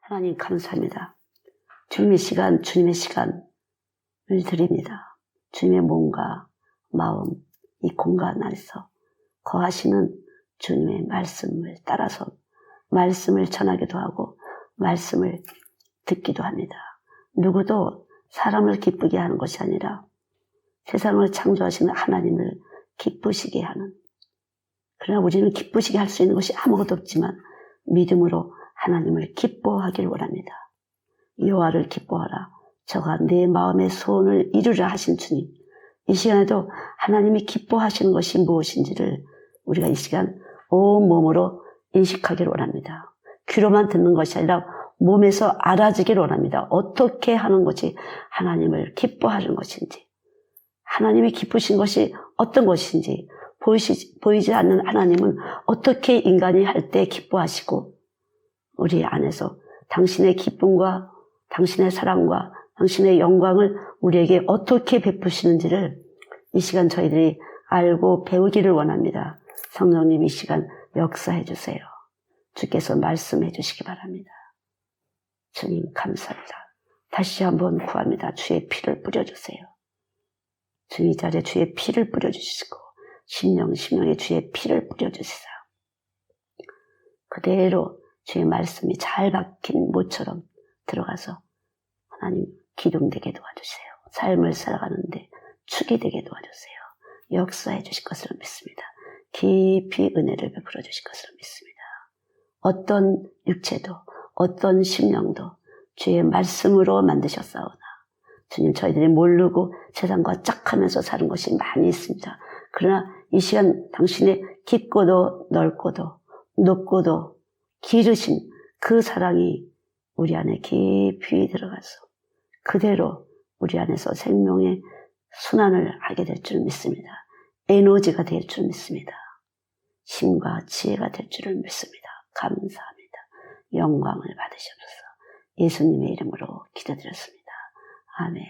하나님 감사합니다. 주님의 시간을 드립니다. 주님의 몸과 마음, 이 공간 안에서 거하시는 주님의 말씀을 따라서 말씀을 전하기도 하고 말씀을 듣기도 합니다. 누구도 사람을 기쁘게 하는 것이 아니라 세상을 창조하시는 하나님을 기쁘시게 하는, 그러나 우리는 기쁘시게 할 수 있는 것이 아무것도 없지만 믿음으로 하나님을 기뻐하길 원합니다. 여호와를 기뻐하라. 저가 내 마음의 소원을 이루라 하신 주님. 이 시간에도 하나님이 기뻐하시는 것이 무엇인지를 우리가 이 시간 온 몸으로 인식하기를 원합니다. 귀로만 듣는 것이 아니라 몸에서 알아지기를 원합니다. 어떻게 하는 것이 하나님을 기뻐하는 것인지, 하나님이 기쁘신 것이 어떤 것인지, 보이지 않는 하나님은 어떻게 인간이 할 때 기뻐하시고 우리 안에서 당신의 기쁨과 당신의 사랑과 당신의 영광을 우리에게 어떻게 베푸시는지를 이 시간 저희들이 알고 배우기를 원합니다. 성령님 이 시간 역사해 주세요. 주께서 말씀해 주시기 바랍니다. 주님 감사합니다. 다시 한번 구합니다. 주의 피를 뿌려주세요. 주님 이 자리에 주의 피를 뿌려주시고 심령에 주의 피를 뿌려주시사 그대로 주의 말씀이 잘 박힌 모처럼 들어가서 하나님 기둥되게 도와주세요. 삶을 살아가는데 축이 되게 도와주세요. 역사해 주실 것으로 믿습니다. 깊이 은혜를 베풀어 주실 것으로 믿습니다. 어떤 육체도 어떤 심령도 주의 말씀으로 만드셨사오나 주님 저희들이 모르고 세상과 짝하면서 사는 것이 많이 있습니다. 그러나 이 시간 당신의 깊고도 넓고도 높고도 기르신 그 사랑이 우리 안에 깊이 들어가서 그대로 우리 안에서 생명의 순환을 하게 될 줄 믿습니다. 에너지가 될 줄 믿습니다. 힘과 지혜가 될 줄을 믿습니다. 감사합니다. 영광을 받으시옵소서. 예수님의 이름으로 기도드렸습니다. 아멘.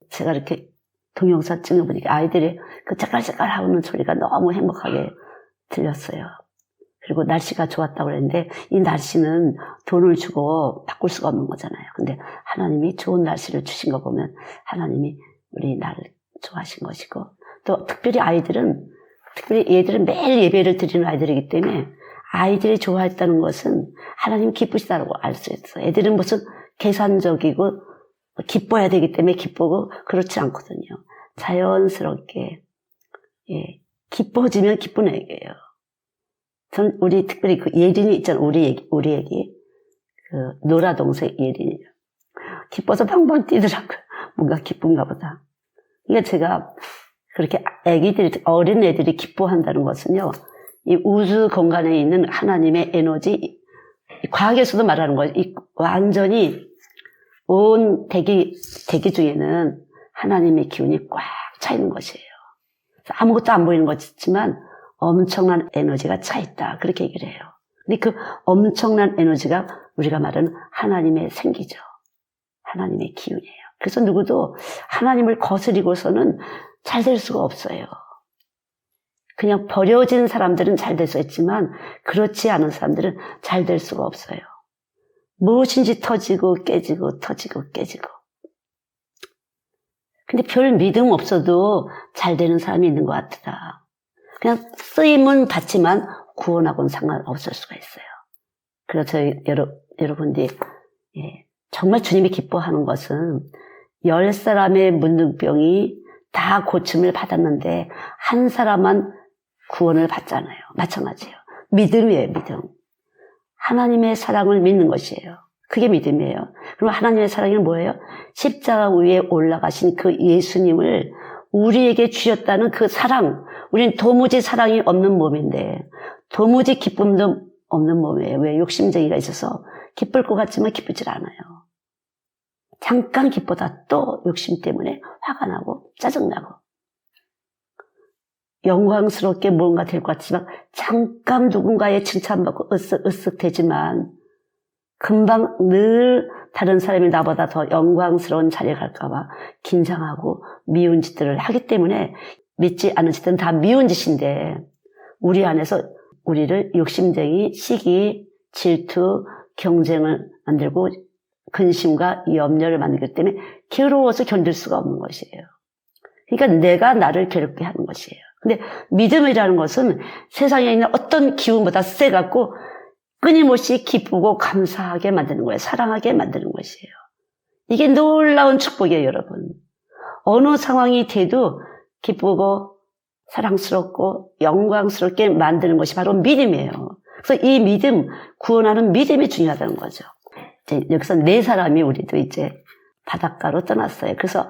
제가 이렇게 동영상 찍어보니까 아이들이 그 짝깔짝깔 하는 소리가 너무 행복하게 들렸어요. 그리고 날씨가 좋았다고 그랬는데 이 날씨는 돈을 주고 바꿀 수가 없는 거잖아요. 근데 하나님이 좋은 날씨를 주신 거 보면 하나님이 우리 나를 좋아하신 것이고 또 특별히 얘들은 매일 예배를 드리는 아이들이기 때문에 아이들이 좋아했다는 것은 하나님 기쁘시다고 알 수 있어요. 애들은 무슨 계산적이고 기뻐야 되기 때문에 기쁘고 그렇지 않거든요. 자연스럽게 기뻐지면 기쁜 애예요. 전 우리 특별히 그 예린이 있잖아요. 우리 애기 그 노라 동생 예린이 기뻐서 팡팡 뛰더라고요. 뭔가 기쁜가 보다. 그러니까 제가 그렇게 어린 애들이 기뻐한다는 것은요, 이 우주 공간에 있는 하나님의 에너지, 과학에서도 말하는 거예요. 완전히 온 대기 중에는 하나님의 기운이 꽉 차 있는 것이에요. 아무것도 안 보이는 것이지만 엄청난 에너지가 차 있다. 그렇게 얘기를 해요. 근데 그 엄청난 에너지가 우리가 말하는 하나님의 생기죠. 하나님의 기운이에요. 그래서 누구도 하나님을 거스리고서는 잘 될 수가 없어요. 그냥 버려진 사람들은 잘 될 수 있지만 그렇지 않은 사람들은 잘 될 수가 없어요. 무엇인지 터지고 깨지고 터지고 깨지고. 근데 별 믿음 없어도 잘 되는 사람이 있는 것 같다. 그냥 쓰임은 받지만 구원하고는 상관없을 수가 있어요. 그래서 여러분들이 정말 주님이 기뻐하는 것은 10사람의 문둥병이 다 고침을 받았는데 한 사람만 구원을 받잖아요. 마찬가지예요. 믿음이에요. 믿음. 하나님의 사랑을 믿는 것이에요. 그게 믿음이에요. 그럼 하나님의 사랑이 뭐예요? 십자가 위에 올라가신 그 예수님을 우리에게 주셨다는 그 사랑. 우리는 도무지 사랑이 없는 몸인데 도무지 기쁨도 없는 몸이에요. 왜? 욕심쟁이가 있어서 기쁠 것 같지만 기쁘질 않아요. 잠깐 기쁘다 또 욕심 때문에 화가 나고 짜증나고 영광스럽게 뭔가 될 것 같지만 잠깐 누군가의 칭찬받고 으쓱 되지만 금방 늘 다른 사람이 나보다 더 영광스러운 자리에 갈까 봐 긴장하고 미운 짓들을 하기 때문에 믿지 않은 짓은 다 미운 짓인데 우리 안에서 우리를 욕심쟁이, 시기, 질투, 경쟁을 만들고 근심과 염려를 만들기 때문에 괴로워서 견딜 수가 없는 것이에요. 그러니까 내가 나를 괴롭게 하는 것이에요. 근데 믿음이라는 것은 세상에 있는 어떤 기운보다 세갖고 끊임없이 기쁘고 감사하게 만드는 거예요. 사랑하게 만드는 것이에요. 이게 놀라운 축복이에요, 여러분. 어느 상황이 돼도 기쁘고 사랑스럽고 영광스럽게 만드는 것이 바로 믿음이에요. 그래서 이 믿음, 구원하는 믿음이 중요하다는 거죠. 이제 여기서 4사람이 우리도 이제 바닷가로 떠났어요. 그래서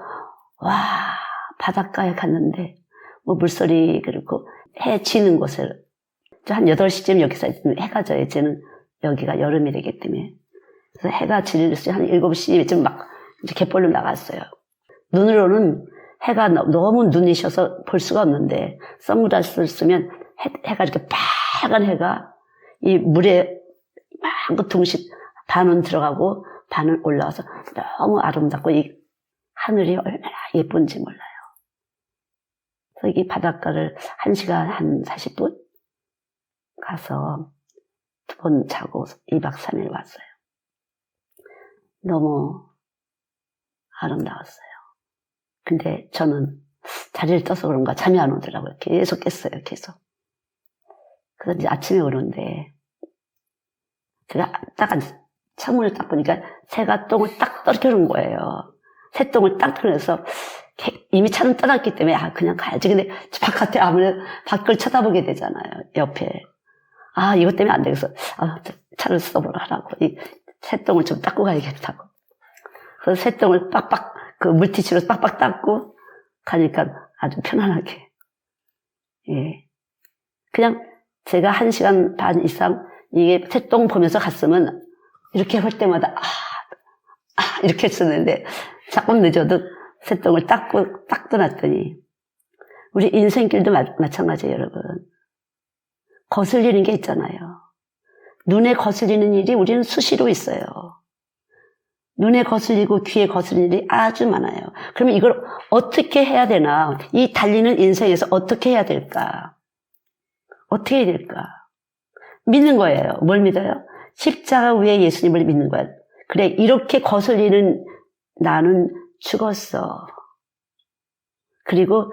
와, 바닷가에 갔는데 뭐 물소리 그리고 해 지는 곳에 한 8시쯤 여기서 해가 져요. 이제는 여기가 여름이 되기 때문에. 그래서 해가 질 때 한 7시쯤 막 이제 갯벌로 나갔어요. 눈으로는 해가 너무 눈이 셔서 볼 수가 없는데 선글라스를 쓰면 해가 이렇게 빨간 해가 이 물에 막 둥실 반은 들어가고 반은 올라와서 너무 아름답고 이 하늘이 얼마나 예쁜지 몰라요. 그래서 이 바닷가를 1시간 한 40분 가서 2번 자고 2박 3일 왔어요. 너무 아름다웠어요. 근데 저는 자리를 떠서 그런가 잠이 안 오더라고요. 계속 깼어요, 계속. 그래서 이제 아침에 오는데 제가 딱 창문을 딱 보니까 새가 똥을 딱 떨어뜨리는 거예요. 새똥을 딱 떨어져서 이미 차는 떠났기 때문에 그냥 가야지. 근데 바깥에 아무래도 밖을 쳐다보게 되잖아요, 옆에. 이것 때문에 안 되겠어. 차를 써보라 하라고. 이 새똥을 좀 닦고 가야겠다고. 그래서 새똥을 빡빡, 그 물티슈로 빡빡 닦고 가니까 아주 편안하게. 예. 그냥 제가 1시간 반 이상 이게 새똥 보면서 갔으면 이렇게 할 때마다 이렇게 했었는데 조금 늦어도 새똥을 닦고 딱 떠났더니 우리 인생길도 마찬가지예요, 여러분. 거슬리는 게 있잖아요. 눈에 거슬리는 일이 우리는 수시로 있어요. 눈에 거슬리고 귀에 거슬리는 일이 아주 많아요. 그러면 이걸 어떻게 해야 되나? 이 달리는 인생에서 어떻게 해야 될까? 어떻게 해야 될까? 믿는 거예요. 뭘 믿어요? 십자가 위에 예수님을 믿는 거야. 그래, 이렇게 거슬리는 나는 죽었어. 그리고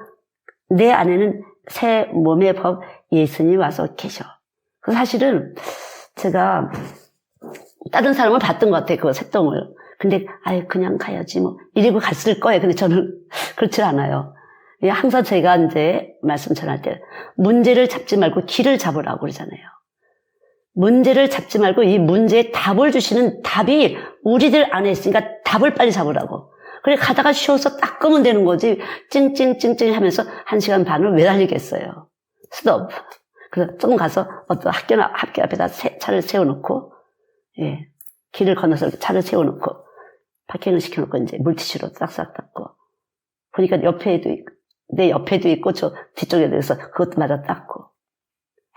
내 안에는 새 몸의 법 예수님 와서 계셔. 사실은 제가 다른 사람을 봤던 것 같아요. 그 새똥을. 근데 그냥 가야지 뭐 이러고 갔을 거예요. 근데 저는 그렇지 않아요. 항상 제가 이제 말씀 전할 때 문제를 잡지 말고 길을 잡으라고 그러잖아요. 문제를 잡지 말고 이 문제에 답을 주시는 답이 우리들 안에 있으니까 답을 빨리 잡으라고. 그래 가다가 쉬어서 딱 끄면 되는 거지. 찡찡찡찡 하면서 1시간 반을 왜 달리겠어요. 스톱. 그래서 조금 가서 어떤 학교 앞에다 차를 세워놓고, 예, 길을 건너서 차를 세워놓고, 파킹을 시켜놓고 이제 물티슈로 싹싹 닦고, 보니까 내 옆에도 있고, 저 뒤쪽에도 있어서 그것도 마저 닦고,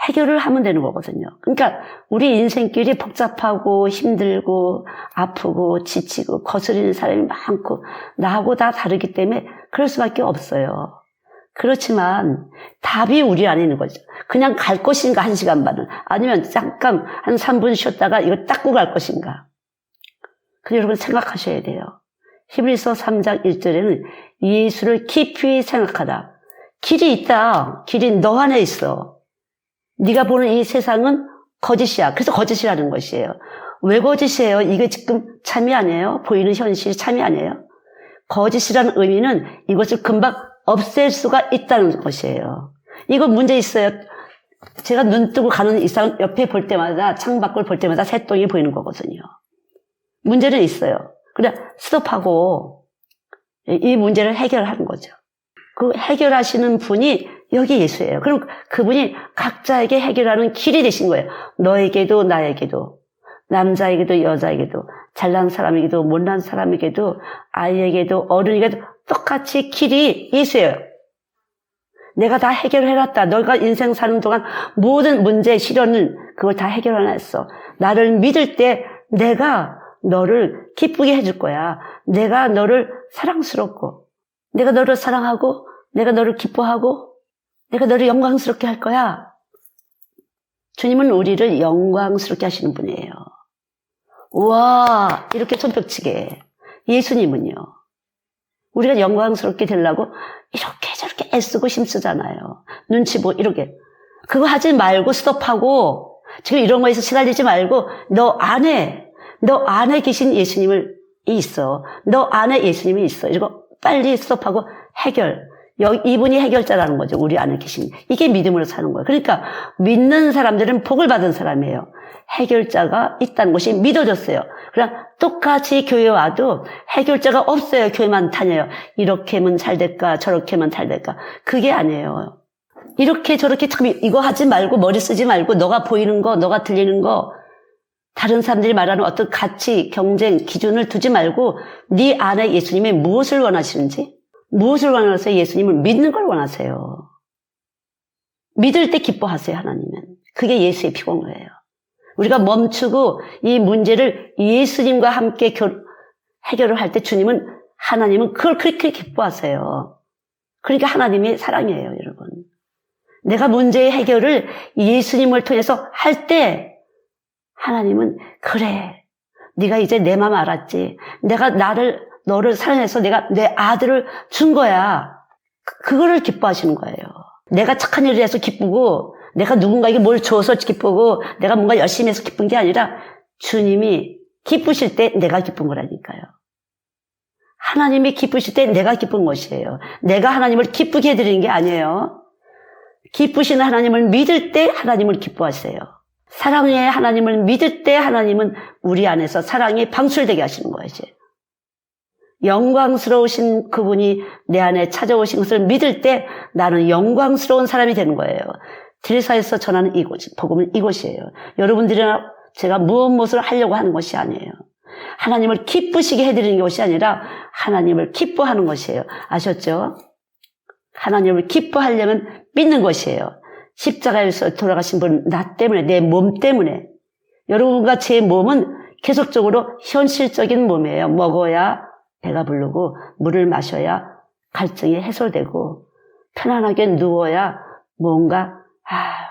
해결을 하면 되는 거거든요. 그러니까 우리 인생길이 복잡하고 힘들고 아프고 지치고 거스리는 사람이 많고 나하고 다 다르기 때문에 그럴 수밖에 없어요. 그렇지만 답이 우리 안에 있는 거죠. 그냥 갈 것인가 1시간 반은 아니면 잠깐 한 3분 쉬었다가 이거 닦고 갈 것인가. 그래서 여러분 생각하셔야 돼요. 히브리서 3장 1절에는 예수를 깊이 생각하라. 길이 있다. 길이 너 안에 있어. 네가 보는 이 세상은 거짓이야. 그래서 거짓이라는 것이에요. 왜 거짓이에요? 이게 지금 참이 아니에요? 보이는 현실이 참이 아니에요? 거짓이라는 의미는 이것을 금방 없앨 수가 있다는 것이에요. 이거 문제 있어요. 제가 눈 뜨고 가는 이상 옆에 볼 때마다 창밖을 볼 때마다 새똥이 보이는 거거든요. 문제는 있어요. 그래 스톱하고 이 문제를 해결하는 거죠. 그 해결하시는 분이 여기 예수예요. 그럼 그분이 각자에게 해결하는 길이 되신 거예요. 너에게도 나에게도 남자에게도 여자에게도 잘난 사람에게도 못난 사람에게도 아이에게도 어른에게도 똑같이 길이 예수예요. 내가 다 해결해놨다. 너가 인생 사는 동안 모든 문제, 시련은 그걸 다 해결해놨어. 나를 믿을 때 내가 너를 기쁘게 해줄 거야. 내가 너를 사랑스럽고 내가 너를 사랑하고 내가 너를 기뻐하고 내가 너를 영광스럽게 할 거야. 주님은 우리를 영광스럽게 하시는 분이에요. 와, 이렇게 손뼉치게. 예수님은요. 우리가 영광스럽게 되려고 이렇게 저렇게 애쓰고 힘쓰잖아요. 눈치 보고 이렇게. 그거 하지 말고 스톱하고 지금 이런 거에서 시달리지 말고 너 안에 계신 예수님을 있어. 너 안에 예수님이 있어. 이러고 빨리 스톱하고 해결. 이분이 해결자라는 거죠. 우리 안에 계신. 이게 믿음으로 사는 거예요. 그러니까 믿는 사람들은 복을 받은 사람이에요. 해결자가 있다는 것이 믿어졌어요. 그냥 똑같이 교회 와도 해결자가 없어요. 교회만 다녀요. 이렇게 하면 잘 될까 저렇게 하면 잘 될까. 그게 아니에요. 이렇게 저렇게 참 이거 하지 말고 머리 쓰지 말고 너가 보이는 거 너가 들리는 거 다른 사람들이 말하는 어떤 가치 경쟁 기준을 두지 말고 네 안에 예수님이 무엇을 원하시는지 무엇을 원하세요? 예수님을 믿는 걸 원하세요. 믿을 때 기뻐하세요. 하나님은. 그게 예수의 피공로예요. 우리가 멈추고 이 문제를 예수님과 함께 해결을 할 때 하나님은 그걸 그렇게 기뻐하세요. 그러니까 하나님의 사랑이에요. 여러분. 내가 문제의 해결을 예수님을 통해서 할 때 하나님은 그래 네가 이제 내 마음 알았지. 내가 너를 사랑해서 내가 내 아들을 준 거야. 그거를 기뻐하시는 거예요. 내가 착한 일을 해서 기쁘고 내가 누군가에게 뭘 줘서 기쁘고 내가 뭔가 열심히 해서 기쁜 게 아니라 주님이 기쁘실 때 내가 기쁜 거라니까요. 하나님이 기쁘실 때 내가 기쁜 것이에요. 내가 하나님을 기쁘게 해드리는 게 아니에요. 기쁘시는 하나님을 믿을 때 하나님을 기뻐하세요. 사랑의 하나님을 믿을 때 하나님은 우리 안에서 사랑이 방출되게 하시는 거예요. 영광스러우신 그분이 내 안에 찾아오신 것을 믿을 때 나는 영광스러운 사람이 되는 거예요. 들사에서 전하는 복음은 이것이에요. 여러분들이나 제가 무엇을 하려고 하는 것이 아니에요. 하나님을 기쁘시게 해드리는 것이 아니라 하나님을 기뻐하는 것이에요. 아셨죠? 하나님을 기뻐하려면 믿는 것이에요. 십자가에서 돌아가신 분 나 때문에 내 몸 때문에 여러분과 제 몸은 계속적으로 현실적인 몸이에요. 먹어야 배가 부르고 물을 마셔야 갈증이 해소되고 편안하게 누워야 뭔가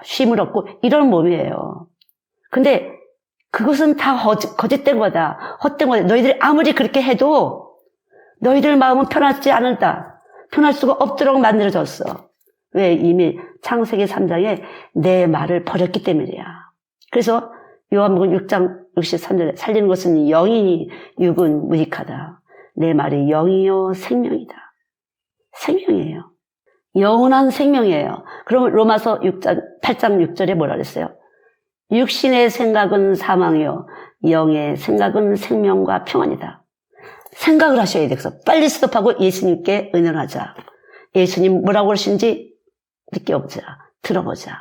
쉼을 얻고 이런 몸이에요. 근데 그것은 다 거짓된 거다. 헛된 거다. 너희들이 아무리 그렇게 해도 너희들 마음은 편하지 않을다. 편할 수가 없도록 만들어졌어. 왜? 이미 창세기 3장에 내 말을 버렸기 때문이야. 그래서 요한복음 6장 63절에 살리는 것은 영이니 육은 무익하다. 내 말이 영이요 생명이다. 생명이에요. 영원한 생명이에요. 그럼 로마서 8장 6절에 뭐라 그랬어요? 육신의 생각은 사망이요 영의 생각은 생명과 평안이다. 생각을 하셔야 돼서 빨리 스톱하고 예수님께 의논하자. 예수님 뭐라고 그러시는지 느껴보자. 들어보자.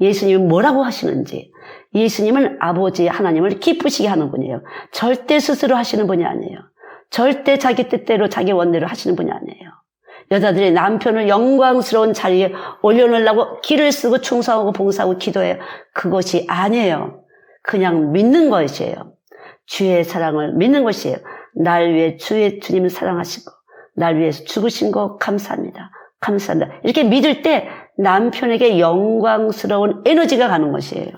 예수님은 뭐라고 하시는지. 예수님은 아버지 하나님을 기쁘시게 하는 분이에요. 절대 스스로 하시는 분이 아니에요. 절대 자기 뜻대로 자기 원대로 하시는 분이 아니에요. 여자들이 남편을 영광스러운 자리에 올려놓으려고 기를 쓰고 충성하고 봉사하고 기도해요. 그것이 아니에요. 그냥 믿는 것이에요. 주의 사랑을 믿는 것이에요. 날 위해 주님을 사랑하시고 날 위해서 죽으신 거 감사합니다. 감사합니다. 이렇게 믿을 때 남편에게 영광스러운 에너지가 가는 것이에요.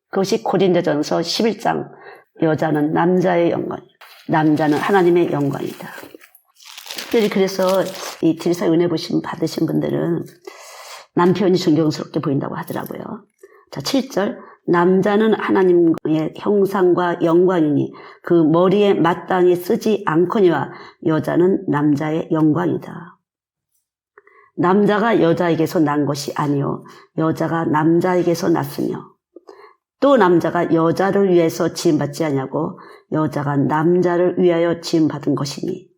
그것이 고린도전서 11장 여자는 남자의 영광, 남자는 하나님의 영광이다. 특별히 그래서 이 들사 은혜 받으신 분들은 남편이 존경스럽게 보인다고 하더라고요. 자, 7절 남자는 하나님의 형상과 영광이니 그 머리에 마땅히 쓰지 않거니와 여자는 남자의 영광이다. 남자가 여자에게서 난 것이 아니요 여자가 남자에게서 났으며 또 남자가 여자를 위해서 지음받지 아니하고 여자가 남자를 위하여 지음받은 것이니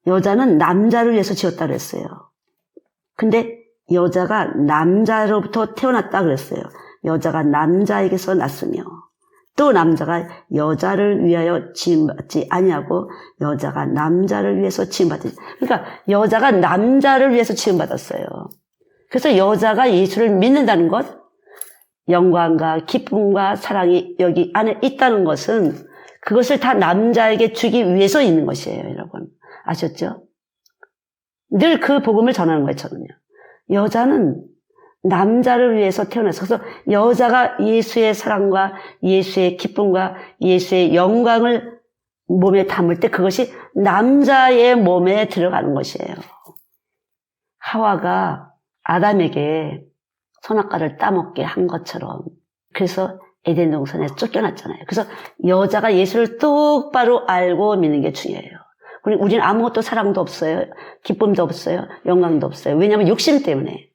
여자는 남자를 위해서 지었다 그랬어요. 근데 여자가 남자로부터 태어났다 그랬어요. 여자가 남자에게서 났으며 또 남자가 여자를 위하여 지음받지 아니하고 여자가 남자를 위해서 지음받지. 그러니까 여자가 남자를 위해서 지음받았어요. 그래서 여자가 예수를 믿는다는 것, 영광과 기쁨과 사랑이 여기 안에 있다는 것은 그것을 다 남자에게 주기 위해서 있는 것이에요. 여러분 아셨죠? 늘 그 복음을 전하는 거예요. 저는요. 여자는 남자를 위해서 태어나서 그래서 여자가 예수의 사랑과 예수의 기쁨과 예수의 영광을 몸에 담을 때 그것이 남자의 몸에 들어가는 것이에요. 하와가 아담에게 선악과를 따먹게 한 것처럼 그래서 에덴 동산에 쫓겨났잖아요. 그래서 여자가 예수를 똑바로 알고 믿는 게 중요해요. 우리는 아무것도 사랑도 없어요. 기쁨도 없어요. 영광도 없어요. 왜냐하면 욕심 때문에.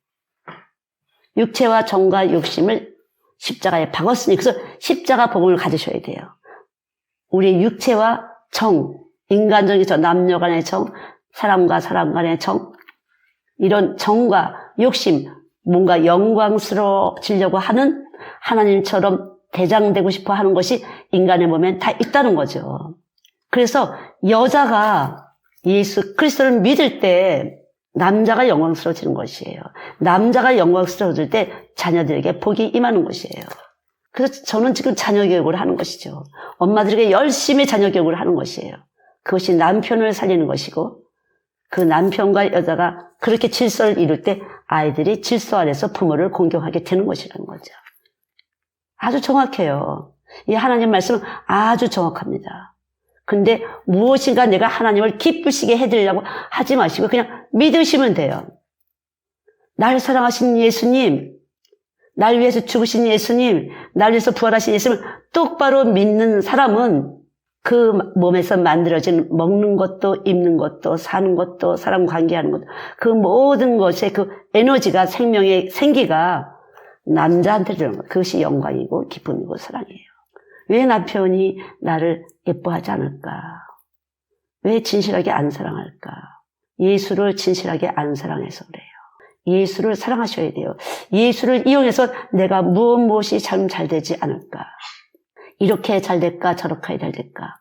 육체와 정과 욕심을 십자가에 박았으니 그래서 십자가 복음을 가지셔야 돼요. 우리의 육체와 정, 인간적인 정, 남녀 간의 정, 사람과 사람 간의 정, 이런 정과 욕심, 뭔가 영광스러워지려고 하는 하나님처럼 대장되고 싶어 하는 것이 인간의 몸엔 다 있다는 거죠. 그래서 여자가 예수 그리스도를 믿을 때 남자가 영광스러워지는 것이에요. 남자가 영광스러워질 때 자녀들에게 복이 임하는 것이에요. 그래서 저는 지금 자녀 교육을 하는 것이죠. 엄마들에게 열심히 자녀 교육을 하는 것이에요. 그것이 남편을 살리는 것이고 그 남편과 여자가 그렇게 질서를 이룰 때 아이들이 질서 안에서 부모를 공경하게 되는 것이라는 거죠. 아주 정확해요. 이 하나님 말씀은 아주 정확합니다. 근데 무엇인가 내가 하나님을 기쁘시게 해드리려고 하지 마시고 그냥 믿으시면 돼요. 날 사랑하신 예수님, 날 위해서 죽으신 예수님, 날 위해서 부활하신 예수님을 똑바로 믿는 사람은 그 몸에서 만들어진 먹는 것도 입는 것도 사는 것도 사람 관계하는 것도 그 모든 것의 그 에너지가 생명의 생기가 남자한테 주는 것. 그것이 영광이고 기쁨이고 사랑이에요. 왜 남편이 나를 예뻐하지 않을까? 왜 진실하게 안 사랑할까? 예수를 진실하게 안 사랑해서 그래요. 예수를 사랑하셔야 돼요. 예수를 이용해서 내가 무엇이 잘 되지 않을까? 이렇게 잘 될까? 저렇게 잘 될까?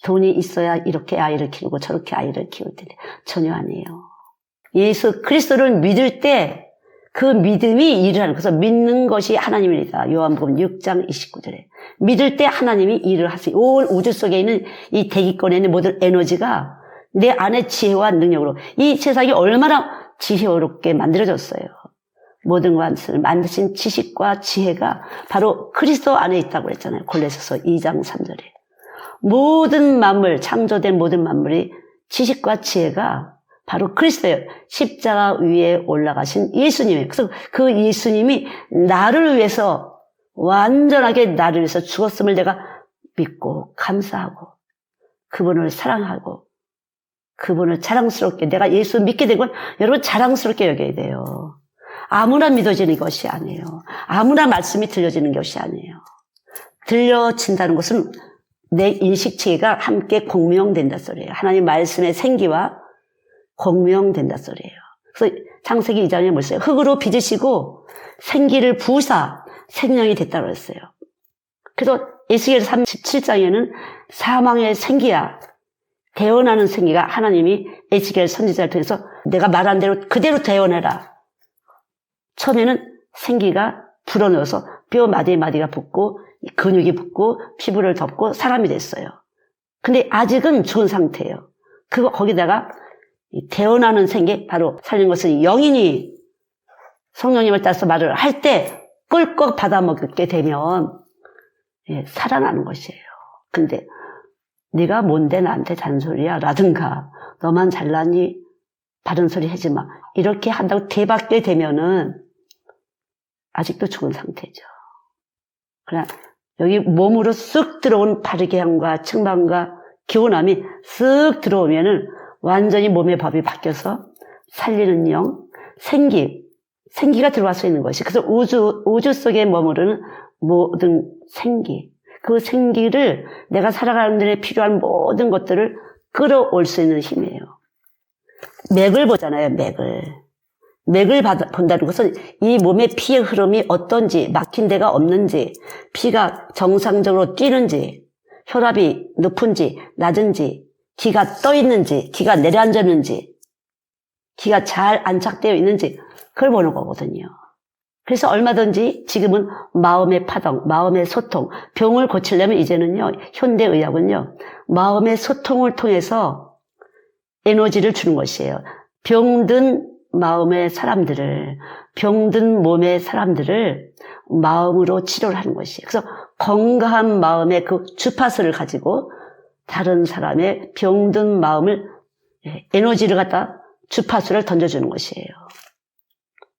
돈이 있어야 이렇게 아이를 키우고 저렇게 아이를 키울 텐데 전혀 아니에요. 예수 그리스도를 믿을 때 그 믿음이 일을 하는 거예요. 그래서 믿는 것이 하나님입니다. 요한복음 6장 29절에 믿을 때 하나님이 일을 하세요. 온 우주 속에 있는 이 대기권에 있는 모든 에너지가 내 안의 지혜와 능력으로 이 세상이 얼마나 지혜롭게 만들어졌어요. 모든 것을 만드신 지식과 지혜가 바로 그리스도 안에 있다고 그랬잖아요. 골로새서 2장 3절에 모든 만물, 창조된 모든 만물이 지식과 지혜가 바로 그리스도예요. 십자가 위에 올라가신 예수님이에요. 그래서 그 예수님이 나를 위해서 완전하게 나를 위해서 죽었음을 내가 믿고 감사하고 그분을 사랑하고 그분을 자랑스럽게 내가 예수 믿게 된 건 여러분 자랑스럽게 여겨야 돼요. 아무나 믿어지는 것이 아니에요. 아무나 말씀이 들려지는 것이 아니에요. 들려진다는 것은 내 인식체계가 함께 공명된다 소리예요. 하나님 말씀의 생기와 공명된다 소리예요. 그래서 창세기 2장에 뭐였어요? 흙으로 빚으시고 생기를 부으사 생명이 됐다고 그랬어요. 그래서 에스겔 37장에는 사망의 생기야 대언하는 생기가 하나님이 에스겔 선지자를 통해서 내가 말한 대로 그대로 대언해라. 처음에는 생기가 불어넣어서 뼈 마디마디가 붙고 근육이 붙고 피부를 덮고 사람이 됐어요. 근데 아직은 죽은 상태예요. 거기다가 태어나는 생기, 바로 살린 것은 영인이 성령님을 따라서 말을 할 때 꿀꺽 받아먹게 되면 살아나는 것이에요. 근데 네가 뭔데 나한테 잔소리야 라든가 너만 잘나니 바른 소리 하지 마 이렇게 한다고 대받게 되면은 아직도 죽은 상태죠. 그러나 여기 몸으로 쓱 들어온 바르게함과 충만과 기운함이 쓱 들어오면은 완전히 몸의 법이 바뀌어서 살리는 영, 생기가 들어와서 있는 것이. 그래서 우주 속에 머무르는 모든 생기, 그 생기를 내가 살아가는 데 필요한 모든 것들을 끌어올 수 있는 힘이에요. 맥을 보잖아요, 맥을. 맥을 본다는 것은 이 몸의 피의 흐름이 어떤지, 막힌 데가 없는지, 피가 정상적으로 뛰는지, 혈압이 높은지, 낮은지, 기가 떠 있는지, 기가 내려앉았는지, 기가 잘 안착되어 있는지, 그걸 보는 거거든요. 그래서 얼마든지 지금은 마음의 파동, 마음의 소통, 병을 고치려면 이제는요, 현대의학은요, 마음의 소통을 통해서 에너지를 주는 것이에요. 병든 마음의 사람들을 병든 몸의 사람들을 마음으로 치료를 하는 것이. 그래서 건강한 마음의 그 주파수를 가지고 다른 사람의 병든 마음을 에너지를 갖다 주파수를 던져주는 것이에요.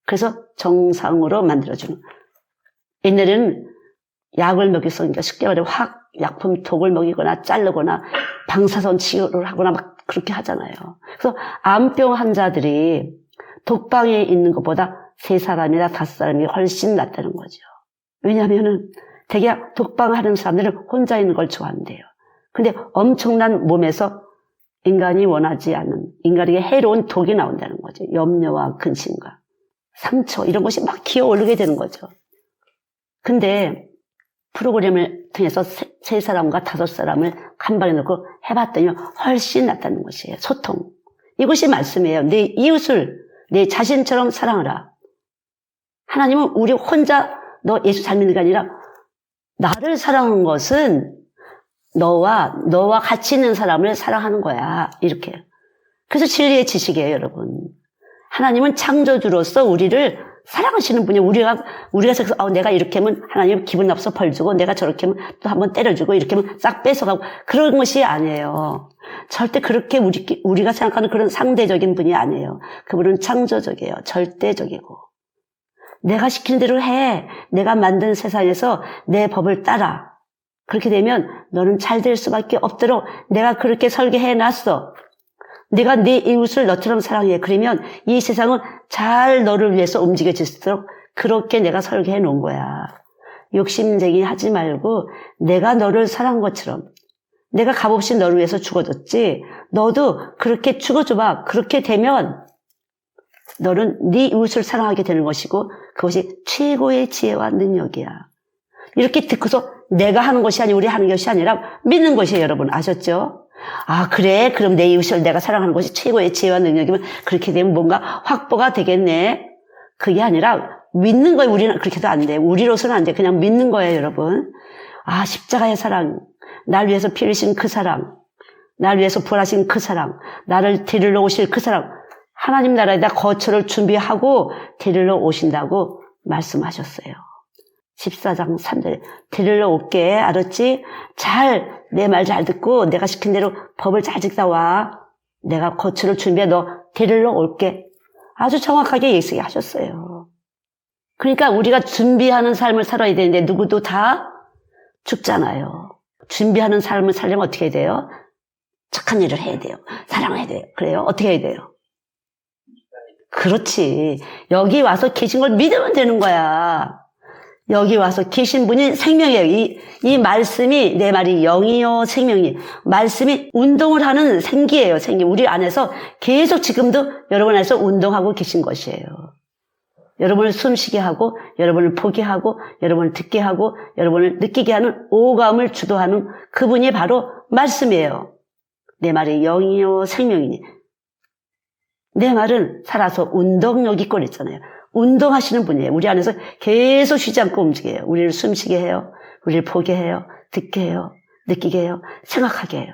그래서 정상으로 만들어주는. 옛날에는 약을 먹였으니까 쉽게 말해 확 약품 독을 먹이거나 자르거나 방사선 치료를 하거나 막 그렇게 하잖아요. 그래서 암병 환자들이 독방에 있는 것보다 3사람이나 5사람이 훨씬 낫다는 거죠. 왜냐하면은 되게 독방하는 사람들은 혼자 있는 걸 좋아한대요. 근데 엄청난 몸에서 인간이 원하지 않는, 인간에게 해로운 독이 나온다는 거죠. 염려와 근심과 상처 이런 것이 막 기어오르게 되는 거죠. 근데 프로그램을 통해서 3사람과 5사람을 한 방에 넣고 해봤더니 훨씬 낫다는 것이에요. 소통. 이것이 말씀이에요. 내 이웃을 내 자신처럼 사랑하라. 하나님은 우리 혼자 너 예수 잘 믿는 게 아니라 나를 사랑하는 것은 너와 같이 있는 사람을 사랑하는 거야. 이렇게. 그래서 진리의 지식이에요, 여러분. 하나님은 창조주로서 우리를 사랑하시는 분이 우리가 그래서 내가 이렇게 하면 하나님 기분 나빠서 벌 주고 내가 저렇게 하면 또 한번 때려주고 이렇게 하면 싹 뺏어가고 그런 것이 아니에요. 절대 그렇게 우리가 생각하는 그런 상대적인 분이 아니에요. 그분은 창조적이에요. 절대적이고. 내가 시키는 대로 해. 내가 만든 세상에서 내 법을 따라. 그렇게 되면 너는 잘 될 수밖에 없도록 내가 그렇게 설계해 놨어. 내가 네 이웃을 너처럼 사랑해. 그러면 이 세상은 잘 너를 위해서 움직여질 수 있도록 그렇게 내가 설계해 놓은 거야. 욕심쟁이 하지 말고 내가 너를 사랑한 것처럼 내가 값없이 너를 위해서 죽어줬지. 너도 그렇게 죽어줘봐. 그렇게 되면 너는 네 이웃을 사랑하게 되는 것이고 그것이 최고의 지혜와 능력이야. 이렇게 듣고서 내가 하는 것이 아니고 우리 하는 것이 아니라 믿는 것이에요. 여러분 아셨죠? 아 그래 그럼 내 이웃을 내가 사랑하는 것이 최고의 지혜와 능력이면 그렇게 되면 뭔가 확보가 되겠네. 그게 아니라 믿는 거예요. 우리는 그렇게도 안 돼. 우리로서는 안 돼. 그냥 믿는 거예요. 여러분. 아 십자가의 사랑, 날 위해서 피 흘리신 그 사랑, 날 위해서 부활하신 그 사랑, 나를 데리러 오실 그 사랑, 하나님 나라에다 거처를 준비하고 데리러 오신다고 말씀하셨어요. 14장 3절에 데리러 올게. 알았지? 내 말 잘 듣고 내가 시킨 대로 법을 잘 지키다 와. 내가 거처를 준비해 너 데리러 올게. 아주 정확하게 예수하셨어요. 그러니까 우리가 준비하는 삶을 살아야 되는데 누구도 다 죽잖아요. 준비하는 삶을 살려면 어떻게 해야 돼요? 착한 일을 해야 돼요. 사랑해야 돼요. 그래요? 어떻게 해야 돼요? 그렇지. 여기 와서 계신 걸 믿으면 되는 거야. 여기 와서 계신 분이 생명이에요. 이 말씀이, 내 말이 영이요 생명이, 말씀이 운동을 하는 생기예요. 생기. 우리 안에서 계속 지금도 여러분 안에서 운동하고 계신 것이에요. 여러분을 숨쉬게 하고, 여러분을 보게 하고, 여러분을 듣게 하고, 여러분을 느끼게 하는 오감을 주도하는 그분이 바로 말씀이에요. 내 말이 영이요 생명이니. 내 말은 살아서 운동력 있고 그랬잖아요. 운동하시는 분이에요. 우리 안에서 계속 쉬지 않고 움직여요. 우리를 숨쉬게 해요. 우리를 보게 해요. 듣게 해요. 느끼게 해요. 생각하게 해요.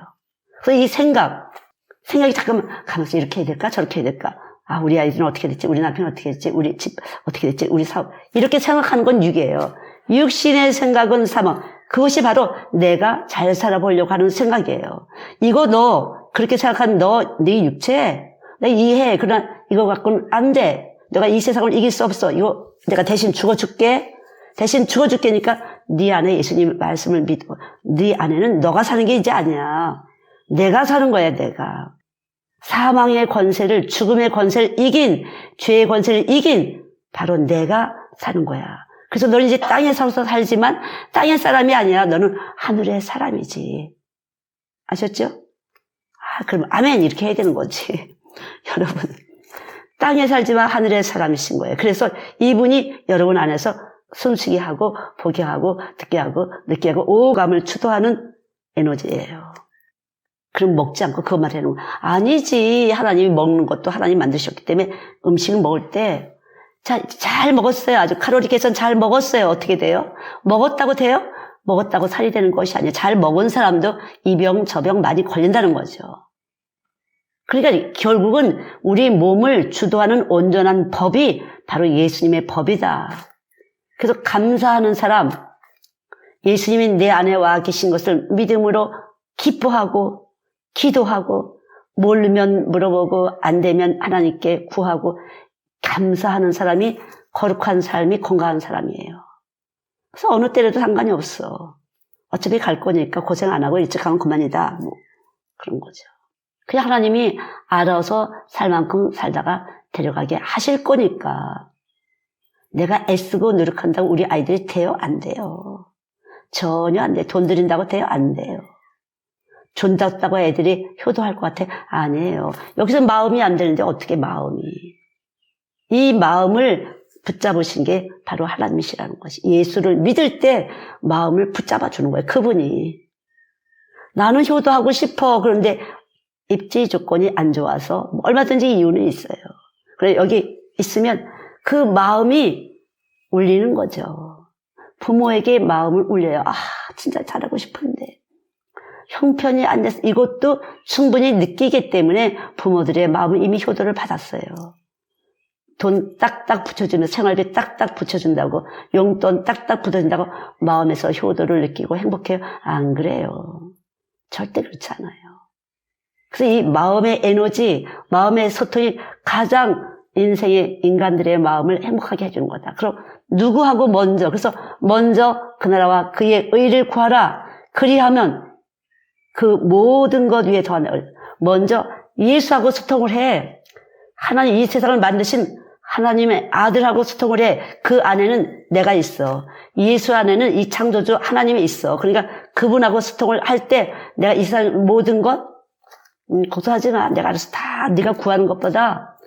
그래서 이 생각이 잠깐만 가면서 이렇게 해야 될까? 저렇게 해야 될까? 아, 우리 아이들은 어떻게 됐지? 우리 남편은 어떻게 됐지? 우리 집 어떻게 됐지? 우리 사업. 이렇게 생각하는 건 육이에요. 육신의 생각은 사망. 그것이 바로 내가 잘 살아보려고 하는 생각이에요. 이거 너 그렇게 생각하는 네 육체 내가 이해해. 그러나 이거 갖고는 안 돼. 내가 이 세상을 이길 수 없어. 이거 내가 대신 죽어줄게. 대신 죽어줄게니까 네 안에 예수님 말씀을 믿고 네 안에는 너가 사는 게 이제 아니야. 내가 사는 거야. 내가. 사망의 권세를, 죽음의 권세를 이긴, 죄의 권세를 이긴 바로 내가 사는 거야. 그래서 너는 이제 땅에 살아서 살지만 땅의 사람이 아니라 너는 하늘의 사람이지. 아셨죠? 아, 그럼 아멘 이렇게 해야 되는 거지. 여러분, 땅에 살지만 하늘의 사람이신 거예요. 그래서 이분이 여러분 안에서 숨쉬게 하고 보게 하고 듣게 하고 느끼게 하고 오감을 주도하는 에너지예요. 그럼 먹지 않고 그것만 해놓은 거 아니지. 하나님이 먹는 것도 하나님 만드셨기 때문에 음식을 먹을 때 잘 먹었어요. 아주 칼로리 계산 잘 먹었어요. 어떻게 돼요? 먹었다고 돼요? 먹었다고 살이 되는 것이 아니에요. 잘 먹은 사람도 이 병, 저 병 많이 걸린다는 거죠. 그러니까 결국은 우리 몸을 주도하는 온전한 법이 바로 예수님의 법이다. 그래서 감사하는 사람, 예수님이 내 안에 와 계신 것을 믿음으로 기뻐하고 기도하고 모르면 물어보고 안 되면 하나님께 구하고 감사하는 사람이 거룩한 삶이 건강한 사람이에요. 그래서 어느 때라도 상관이 없어. 어차피 갈 거니까 고생 안 하고 일찍 가면 그만이다. 뭐 그런 거죠. 그냥 하나님이 알아서 살 만큼 살다가 데려가게 하실 거니까. 내가 애쓰고 노력한다고 우리 아이들이 돼요? 안 돼요. 전혀 안 돼. 돈 들인다고 돼요? 안 돼요. 돈 줬다고 애들이 효도할 것 같아? 아니에요. 여기서 마음이 안 되는데 어떻게 마음이. 이 마음을 붙잡으신 게 바로 하나님이시라는 것이. 예수를 믿을 때 마음을 붙잡아 주는 거예요. 그분이. 나는 효도하고 싶어. 그런데 입지 조건이 안 좋아서 얼마든지 이유는 있어요. 그래 여기 있으면 그 마음이 울리는 거죠. 부모에게 마음을 울려요. 아 진짜 잘하고 싶은데 형편이 안 돼서 이것도 충분히 느끼기 때문에 부모들의 마음은 이미 효도를 받았어요. 돈 딱딱 붙여주면 생활비 딱딱 붙여준다고 용돈 딱딱 붙여준다고 마음에서 효도를 느끼고 행복해요? 안 그래요. 절대 그렇지 않아요. 그래서 이 마음의 에너지, 마음의 소통이 가장 인생의 인간들의 마음을 행복하게 해주는 거다. 그럼 누구하고 먼저, 그래서 먼저 그 나라와 그의 의를 구하라. 그리하면 그 모든 것 위에 더하는 먼저 예수하고 소통을 해. 하나님 이 세상을 만드신 하나님의 아들하고 소통을 해. 그 안에는 내가 있어. 예수 안에는 이 창조주 하나님이 있어. 그러니까 그분하고 소통을 할 때 내가 이 세상 모든 것 걱정하지 마. 내가 알아서 다 네가 구하는 것보다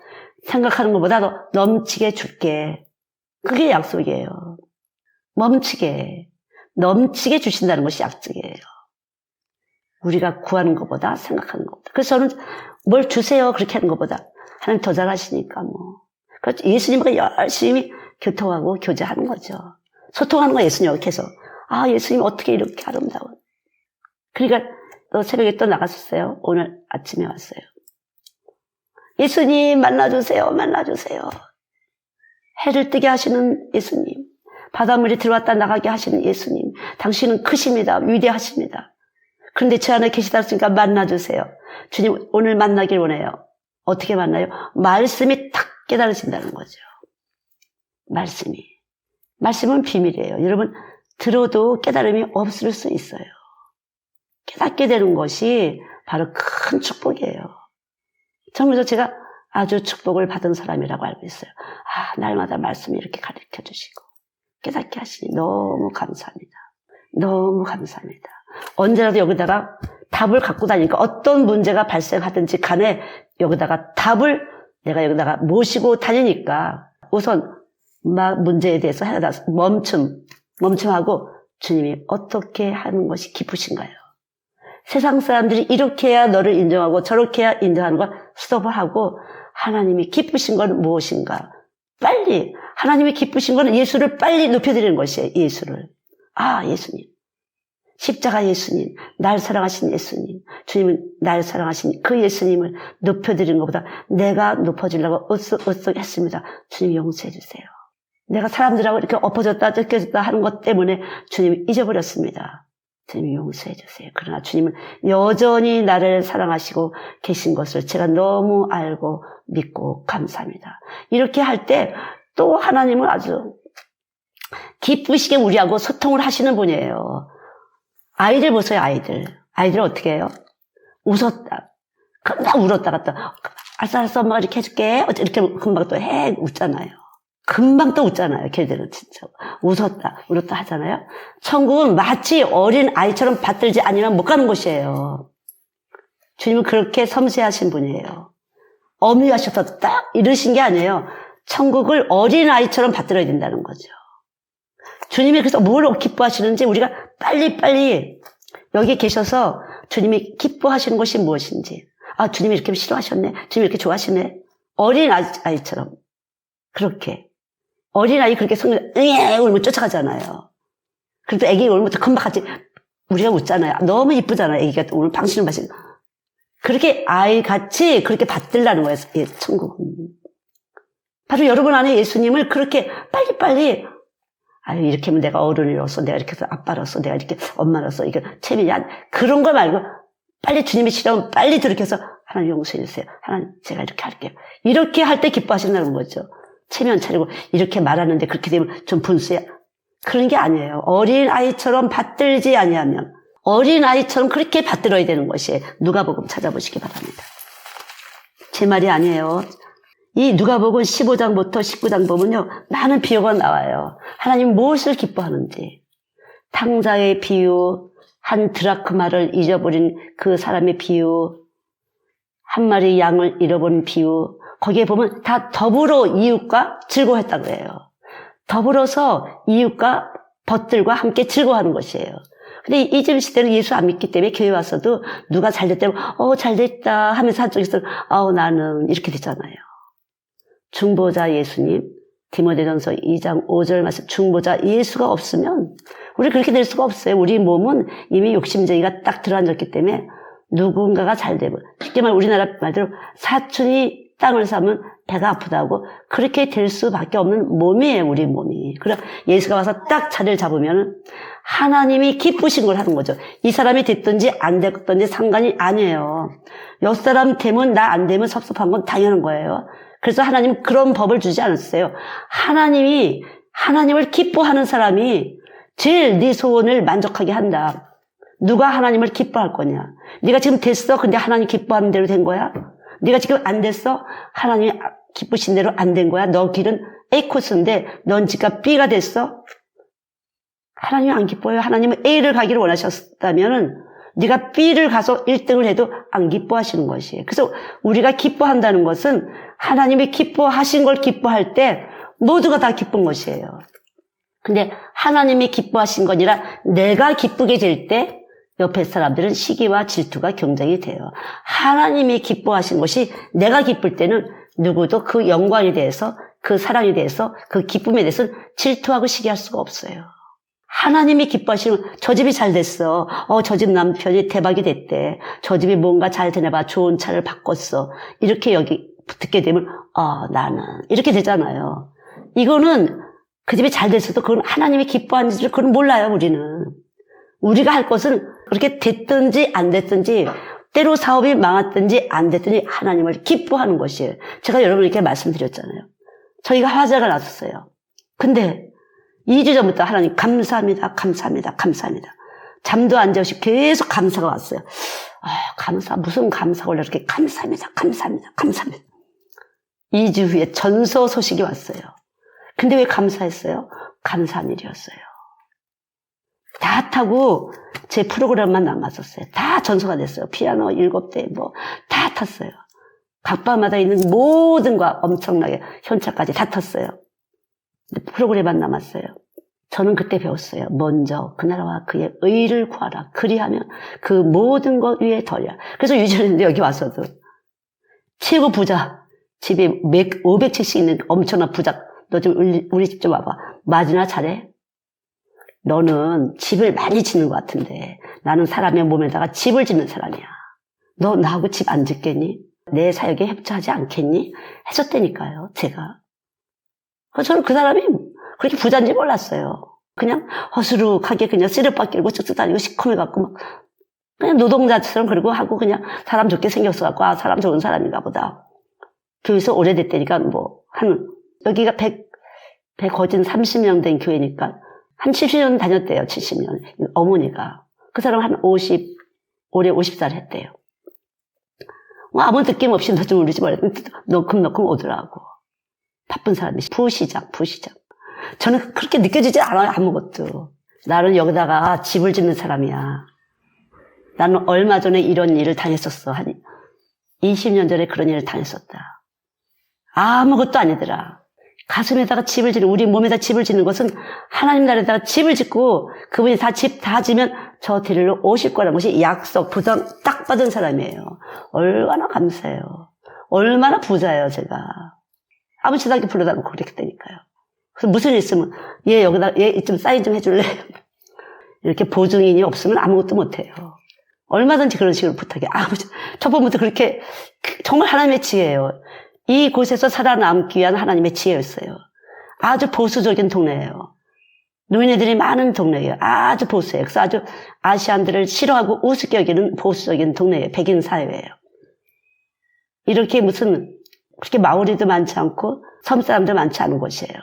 생각하는 것보다 더 넘치게 줄게. 그게 약속이에요. 넘치게 주신다는 것이 약속이에요. 우리가 구하는 것보다 생각하는 것보다. 그래서 저는 뭘 주세요 그렇게 하는 것보다 하나님 더 잘하시니까 뭐. 그렇죠. 예수님과 열심히 교통하고 교제하는 거죠. 소통하는 거 예수님 이렇게 해서 아 예수님 어떻게 이렇게 아름다워. 그러니까 또 새벽에 또 나갔었어요. 오늘 아침에 왔어요. 예수님 만나주세요. 해를 뜨게 하시는 예수님. 바닷물이 들어왔다 나가게 하시는 예수님. 당신은 크십니다. 위대하십니다. 그런데 제 안에 계시다 했으니까 만나주세요. 주님 오늘 만나길 원해요. 어떻게 만나요? 말씀이 탁 깨달으신다는 거죠. 말씀은 비밀이에요. 여러분 들어도 깨달음이 없을 수 있어요. 깨닫게 되는 것이 바로 큰 축복이에요. 정말로 제가 아주 축복을 받은 사람이라고 알고 있어요. 아, 날마다 말씀을 이렇게 가르쳐 주시고 깨닫게 하시니 너무 감사합니다. 너무 감사합니다. 언제라도 여기다가 답을 갖고 다니니까 어떤 문제가 발생하든지 간에 여기다가 답을 내가 여기다가 모시고 다니니까 우선 막 문제에 대해서 하다 멈춤하고 주님이 어떻게 하는 것이 기쁘신가요? 세상 사람들이 이렇게 해야 너를 인정하고 저렇게 해야 인정하는 걸 스톱을 하고 하나님이 기쁘신 건 무엇인가? 빨리 하나님이 기쁘신 건 예수를 빨리 높여드리는 것이에요. 예수를. 아 예수님. 십자가 예수님, 날 사랑하신 예수님, 주님은 날 사랑하신 그 예수님을 높여드리는 것보다 내가 높아지려고 으쓱 했습니다. 주님 용서해 주세요. 내가 사람들하고 이렇게 엎어졌다 뜯겨졌다 하는 것 때문에 주님이 잊어버렸습니다. 주님 용서해 주세요. 그러나 주님은 여전히 나를 사랑하시고 계신 것을 제가 너무 알고 믿고 감사합니다. 이렇게 할 때 또 하나님은 아주 기쁘시게 우리하고 소통을 하시는 분이에요. 아이들 보세요, 아이들. 아이들 어떻게 해요? 웃었다. 금방 울었다가 또, 알았어, 엄마가 이렇게 해줄게. 이렇게 금방 또 웃잖아요. 금방 또 웃잖아요, 걔들은 진짜. 울었다 하잖아요. 천국은 마치 어린 아이처럼 받들지 아니면 못 가는 곳이에요. 주님은 그렇게 섬세하신 분이에요. 어미하셔서 딱 이러신 게 아니에요. 천국을 어린 아이처럼 받들어야 된다는 거죠. 주님이 그래서 뭘 기뻐하시는지 우리가 빨리빨리 여기 계셔서 주님이 기뻐하시는 것이 무엇인지. 아, 주님이 이렇게 싫어하셨네. 주님이 이렇게 좋아하시네. 어린 아이처럼. 그렇게. 어린아이 그렇게 울면 쫓아가잖아요. 그래도 애기 울면 금방 같이 우리가 웃잖아요. 너무 이쁘잖아요. 애기가 울면 방심을 마시고. 그렇게 아이같이 그렇게 받들라는 거예요, 천국은. 바로 여러분 안에 예수님을 그렇게 빨리빨리, 아유, 이렇게 하면 내가 어른이로서, 내가 이렇게 해서 아빠로서, 내가 이렇게 엄마로서, 이게 채민이 그런 거 말고, 빨리 주님이 싫으면 빨리 들이켜서, 하나님 용서해주세요. 하나님, 제가 이렇게 할게요. 이렇게 할 때 기뻐하신다는 거죠. 체면 차리고, 이렇게 말하는데 그렇게 되면 좀 분수야. 그런 게 아니에요. 어린 아이처럼 받들지 아니하면, 어린 아이처럼 그렇게 받들어야 되는 것이 누가복음 찾아보시기 바랍니다. 제 말이 아니에요. 이 누가복음 15장부터 19장 보면요, 많은 비유가 나와요. 하나님 무엇을 기뻐하는지. 탕자의 비유, 한 드라크마를 잊어버린 그 사람의 비유, 한 마리 양을 잃어버린 비유, 거기에 보면 다 더불어 이웃과 즐거워했다고 해요. 더불어서 이웃과 벗들과 함께 즐거워하는 것이에요. 근데 이집 시대는 예수 안 믿기 때문에 교회 와서도 누가 잘됐다면 잘됐다 하면서 한쪽에서 나는 이렇게 됐잖아요. 중보자 예수님, 디모데전서 2장 5절 말씀, 중보자 예수가 없으면 우리 그렇게 될 수가 없어요. 우리 몸은 이미 욕심쟁이가 딱 들어앉았기 때문에 누군가가 잘 되고, 쉽게 말해 우리나라 말대로 사촌이 땅을 사면 배가 아프다고 그렇게 될 수밖에 없는 몸이에요, 우리 몸이. 그럼 예수가 와서 딱 자리를 잡으면 하나님이 기쁘신 걸 하는 거죠. 이 사람이 됐든지 안 됐든지 상관이 아니에요. 옆 사람 되면 나 안 되면 섭섭한 건 당연한 거예요. 그래서 하나님 그런 법을 주지 않았어요. 하나님을 기뻐하는 사람이 제일 네 소원을 만족하게 한다. 누가 하나님을 기뻐할 거냐? 네가 지금 됐어? 근데 하나님 기뻐하는 대로 된 거야? 네가 지금 안 됐어? 하나님이 기쁘신 대로 안 된 거야? 너 길은 A 코스인데 넌 지금 B가 됐어? 하나님이 안 기뻐요. 하나님은 A를 가기를 원하셨다면은 네가 B를 가서 1등을 해도 안 기뻐하시는 것이에요. 그래서 우리가 기뻐한다는 것은 하나님이 기뻐하신 걸 기뻐할 때 모두가 다 기쁜 것이에요. 근데 하나님이 기뻐하신 거 아니라 내가 기쁘게 될 때 옆에 사람들은 시기와 질투가 경쟁이 돼요. 하나님이 기뻐하신 것이 내가 기쁠 때는 누구도 그 영광에 대해서, 그 사랑에 대해서, 그 기쁨에 대해서는 질투하고 시기할 수가 없어요. 하나님이 기뻐하시면 저 집이 잘 됐어. 저 집 남편이 대박이 됐대. 저 집이 뭔가 잘 되나 봐. 좋은 차를 바꿨어. 이렇게 듣게 되면 나는 이렇게 되잖아요. 이거는 그 집이 잘 됐어도 그건 하나님이 기뻐하는지를 그건 몰라요, 우리는. 우리가 할 것은 그렇게 됐든지 안 됐든지 때로 사업이 망했든지 안 됐든지 하나님을 기뻐하는 것이에요. 제가 여러분에게 말씀드렸잖아요. 저희가 화재가 났었어요. 근데 2주 전부터 하나님 감사합니다, 감사합니다, 감사합니다. 잠도 안 자고 계속 감사가 왔어요. 무슨 감사가 올려 이렇게 감사합니다, 감사합니다, 감사합니다. 2주 후에 전서 소식이 왔어요. 근데 왜 감사했어요? 감사한 일이었어요. 다 타고 제 프로그램만 남았었어요. 다 전서가 됐어요. 피아노 7대 다 탔어요. 각 밤마다 있는 모든 거 엄청나게 현찰까지 다 탔어요. 프로그램만 남았어요. 저는 그때 배웠어요. 먼저 그 나라와 그의 의를 구하라. 그리하면 그 모든 것 위에 덜이야. 그래서 유전인데 여기 와서도 최고 부자, 집에 500채씩 있는 엄청난 부자, 너 좀 우리 집 좀 와봐. 맞으나 잘해? 너는 집을 많이 짓는 것 같은데 나는 사람의 몸에다가 집을 짓는 사람이야. 너 나하고 집 안 짓겠니? 내 사역에 협조하지 않겠니? 해줬다니까요, 제가. 저는 그 사람이 그렇게 부자인지 몰랐어요. 그냥 허스룩하게 그냥 쓰레빠 끼고 쭉쭉 다니고 시커매갖고 막 그냥 노동자처럼 그러고 하고 그냥 사람 좋게 생겼어갖고 사람 좋은 사람인가 보다. 교회에서 오래됐다니까 여기가 100거진 30년 된 교회니까 한 70년 다녔대요. 70년. 어머니가. 그 사람 올해 50살 했대요. 아무 느낌 없이 너 좀 우리 집 너큼너큼 오더라고. 바쁜 사람이 부시장. 저는 그렇게 느껴지지 않아요, 아무것도. 나는 여기다가 집을 짓는 사람이야. 나는 얼마 전에 이런 일을 당했었어. 한 20년 전에 그런 일을 당했었다. 아무것도 아니더라. 가슴에다가 집을 짓는, 우리 몸에다 집을 짓는 것은 하나님 나라에다가 집을 짓고 그분이 집 다 지면 저 데리러 오실 거라는 것이 약속, 부담 딱 받은 사람이에요. 얼마나 감사해요. 얼마나 부자예요, 제가. 아무렇지도 않게 불러다 놓고 그랬다니까요. 그래서 무슨 일 있으면 얘 좀 사인 좀 해줄래? 이렇게 보증인이 없으면 아무것도 못해요. 얼마든지 그런 식으로 부탁해. 아버지, 첫 번부터 그렇게, 정말 하나님의 지혜예요. 이곳에서 살아남기 위한 하나님의 지혜였어요. 아주 보수적인 동네예요. 노인네들이 많은 동네예요. 아주 보수예요. 그래서 아주 아시안들을 싫어하고 우습게 여기는 보수적인 동네예요. 백인 사회예요. 이렇게 무슨 그렇게 마오리도 많지 않고 섬 사람들 많지 않은 곳이에요.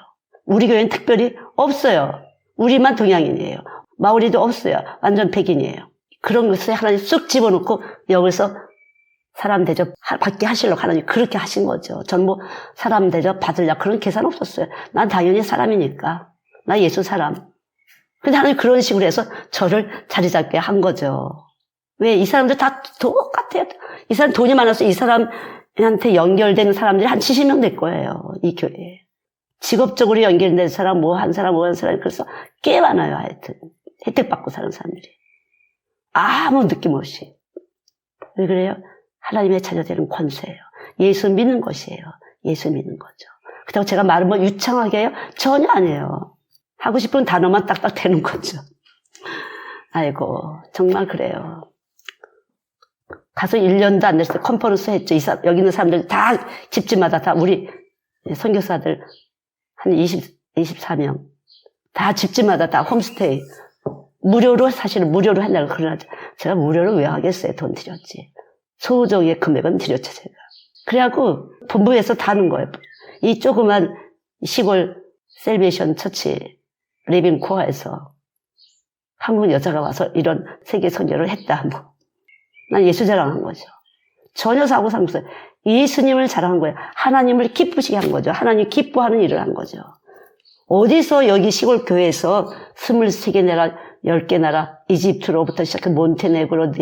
우리 교회는 특별히 없어요. 우리만 동양인이에요. 마오리도 없어요. 완전 백인이에요. 그런 것을 하나님 쑥 집어넣고 여기서 사람 대접 받게 하시려고 하나님 그렇게 하신 거죠. 전 뭐 사람 대접 받으려고 그런 계산 없었어요. 난 당연히 사람이니까. 나 예수 사람. 근데 하나님 그런 식으로 해서 저를 자리 잡게 한 거죠. 왜? 이 사람들 다 똑같아요. 이 사람 돈이 많아서 이 사람한테 연결된 사람들이 한 70명 될 거예요. 이 교회에. 직업적으로 연결된 사람, 뭐 한 사람, 뭐 한 사람. 그래서 꽤 많아요. 하여튼. 혜택 받고 사는 사람들이. 아무 느낌 없이. 왜 그래요? 하나님의 자녀되는 권세예요. 예수 믿는 것이에요. 예수 믿는 거죠. 그렇다고 제가 말을 뭐 유창하게 해요? 전혀 아니에요. 하고 싶은 단어만 딱딱 되는 거죠. 아이고, 정말 그래요. 가서 1년도 안 됐을 때 컨퍼런스 했죠. 여기 있는 사람들 다 집집마다 다 우리 선교사들 한 24명. 다 집집마다 다 홈스테이. 무료로, 사실은 무료로 하려고 그러나 제가 무료로 왜 하겠어요? 돈 들였지. 소정의 금액은 드렸죠, 제가. 그래갖고 본부에서 다 하는 거예요. 이 조그만 시골 셀베이션 처치 리빙 코어에서 한국 여자가 와서 이런 세계 선교를 했다. 뭐. 난 예수 자랑한 거죠. 전혀 사고 상관없어요. 예수님을 자랑한 거예요. 하나님을 기쁘시게 한 거죠. 하나님 기뻐하는 일을 한 거죠. 어디서 여기 시골 교회에서 23개 나라, 10개 나라, 이집트로부터 시작해 몬테네그로,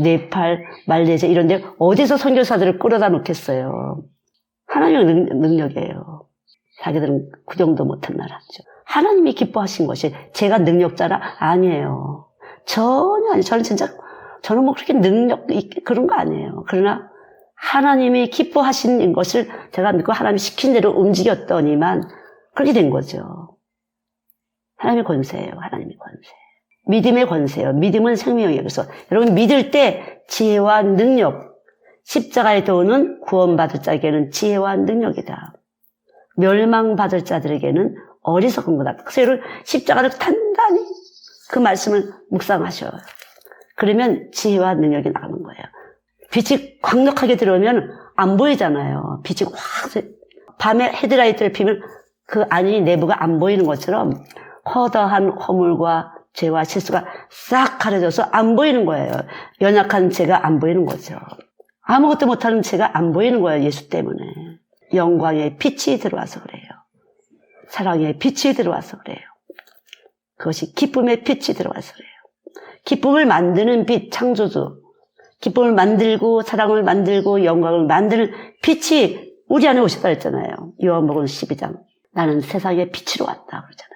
네팔, 말레이시아 이런 데 어디서 선교사들을 끌어다 놓겠어요. 하나님의 능력이에요. 자기들은 그 정도 못한 나라죠. 하나님이 기뻐하신 것이 제가 능력자라 아니에요. 전혀 아니에요. 저는 뭐 그렇게 그런 거 아니에요. 그러나 하나님이 기뻐하신 것을 제가 믿고 하나님이 시킨 대로 움직였더니만 그렇게 된 거죠. 하나님의 권세예요. 하나님의 권세. 믿음의 권세예요. 믿음은 생명이에요. 그래서 여러분 믿을 때 지혜와 능력, 십자가에 도우는 구원받을 자에게는 지혜와 능력이다. 멸망받을 자들에게는 어리석은 거다. 그래서 여러분 십자가를 단단히 그 말씀을 묵상하셔요. 그러면 지혜와 능력이 나가는 거예요. 빛이 강력하게 들어오면 안 보이잖아요. 빛이 확 밤에 헤드라이트를 피면 그 안이 내부가 안 보이는 것처럼 허다한 허물과 죄와 실수가 싹 가려져서 안 보이는 거예요. 연약한 죄가 안 보이는 거죠. 아무것도 못하는 죄가 안 보이는 거예요. 예수 때문에. 영광의 빛이 들어와서 그래요. 사랑의 빛이 들어와서 그래요. 그것이 기쁨의 빛이 들어와서 그래요. 기쁨을 만드는 빛, 창조주. 기쁨을 만들고 사랑을 만들고 영광을 만드는 빛이 우리 안에 오셨다 했잖아요. 요한복음 12장. 나는 세상의 빛으로 왔다 그러잖아요.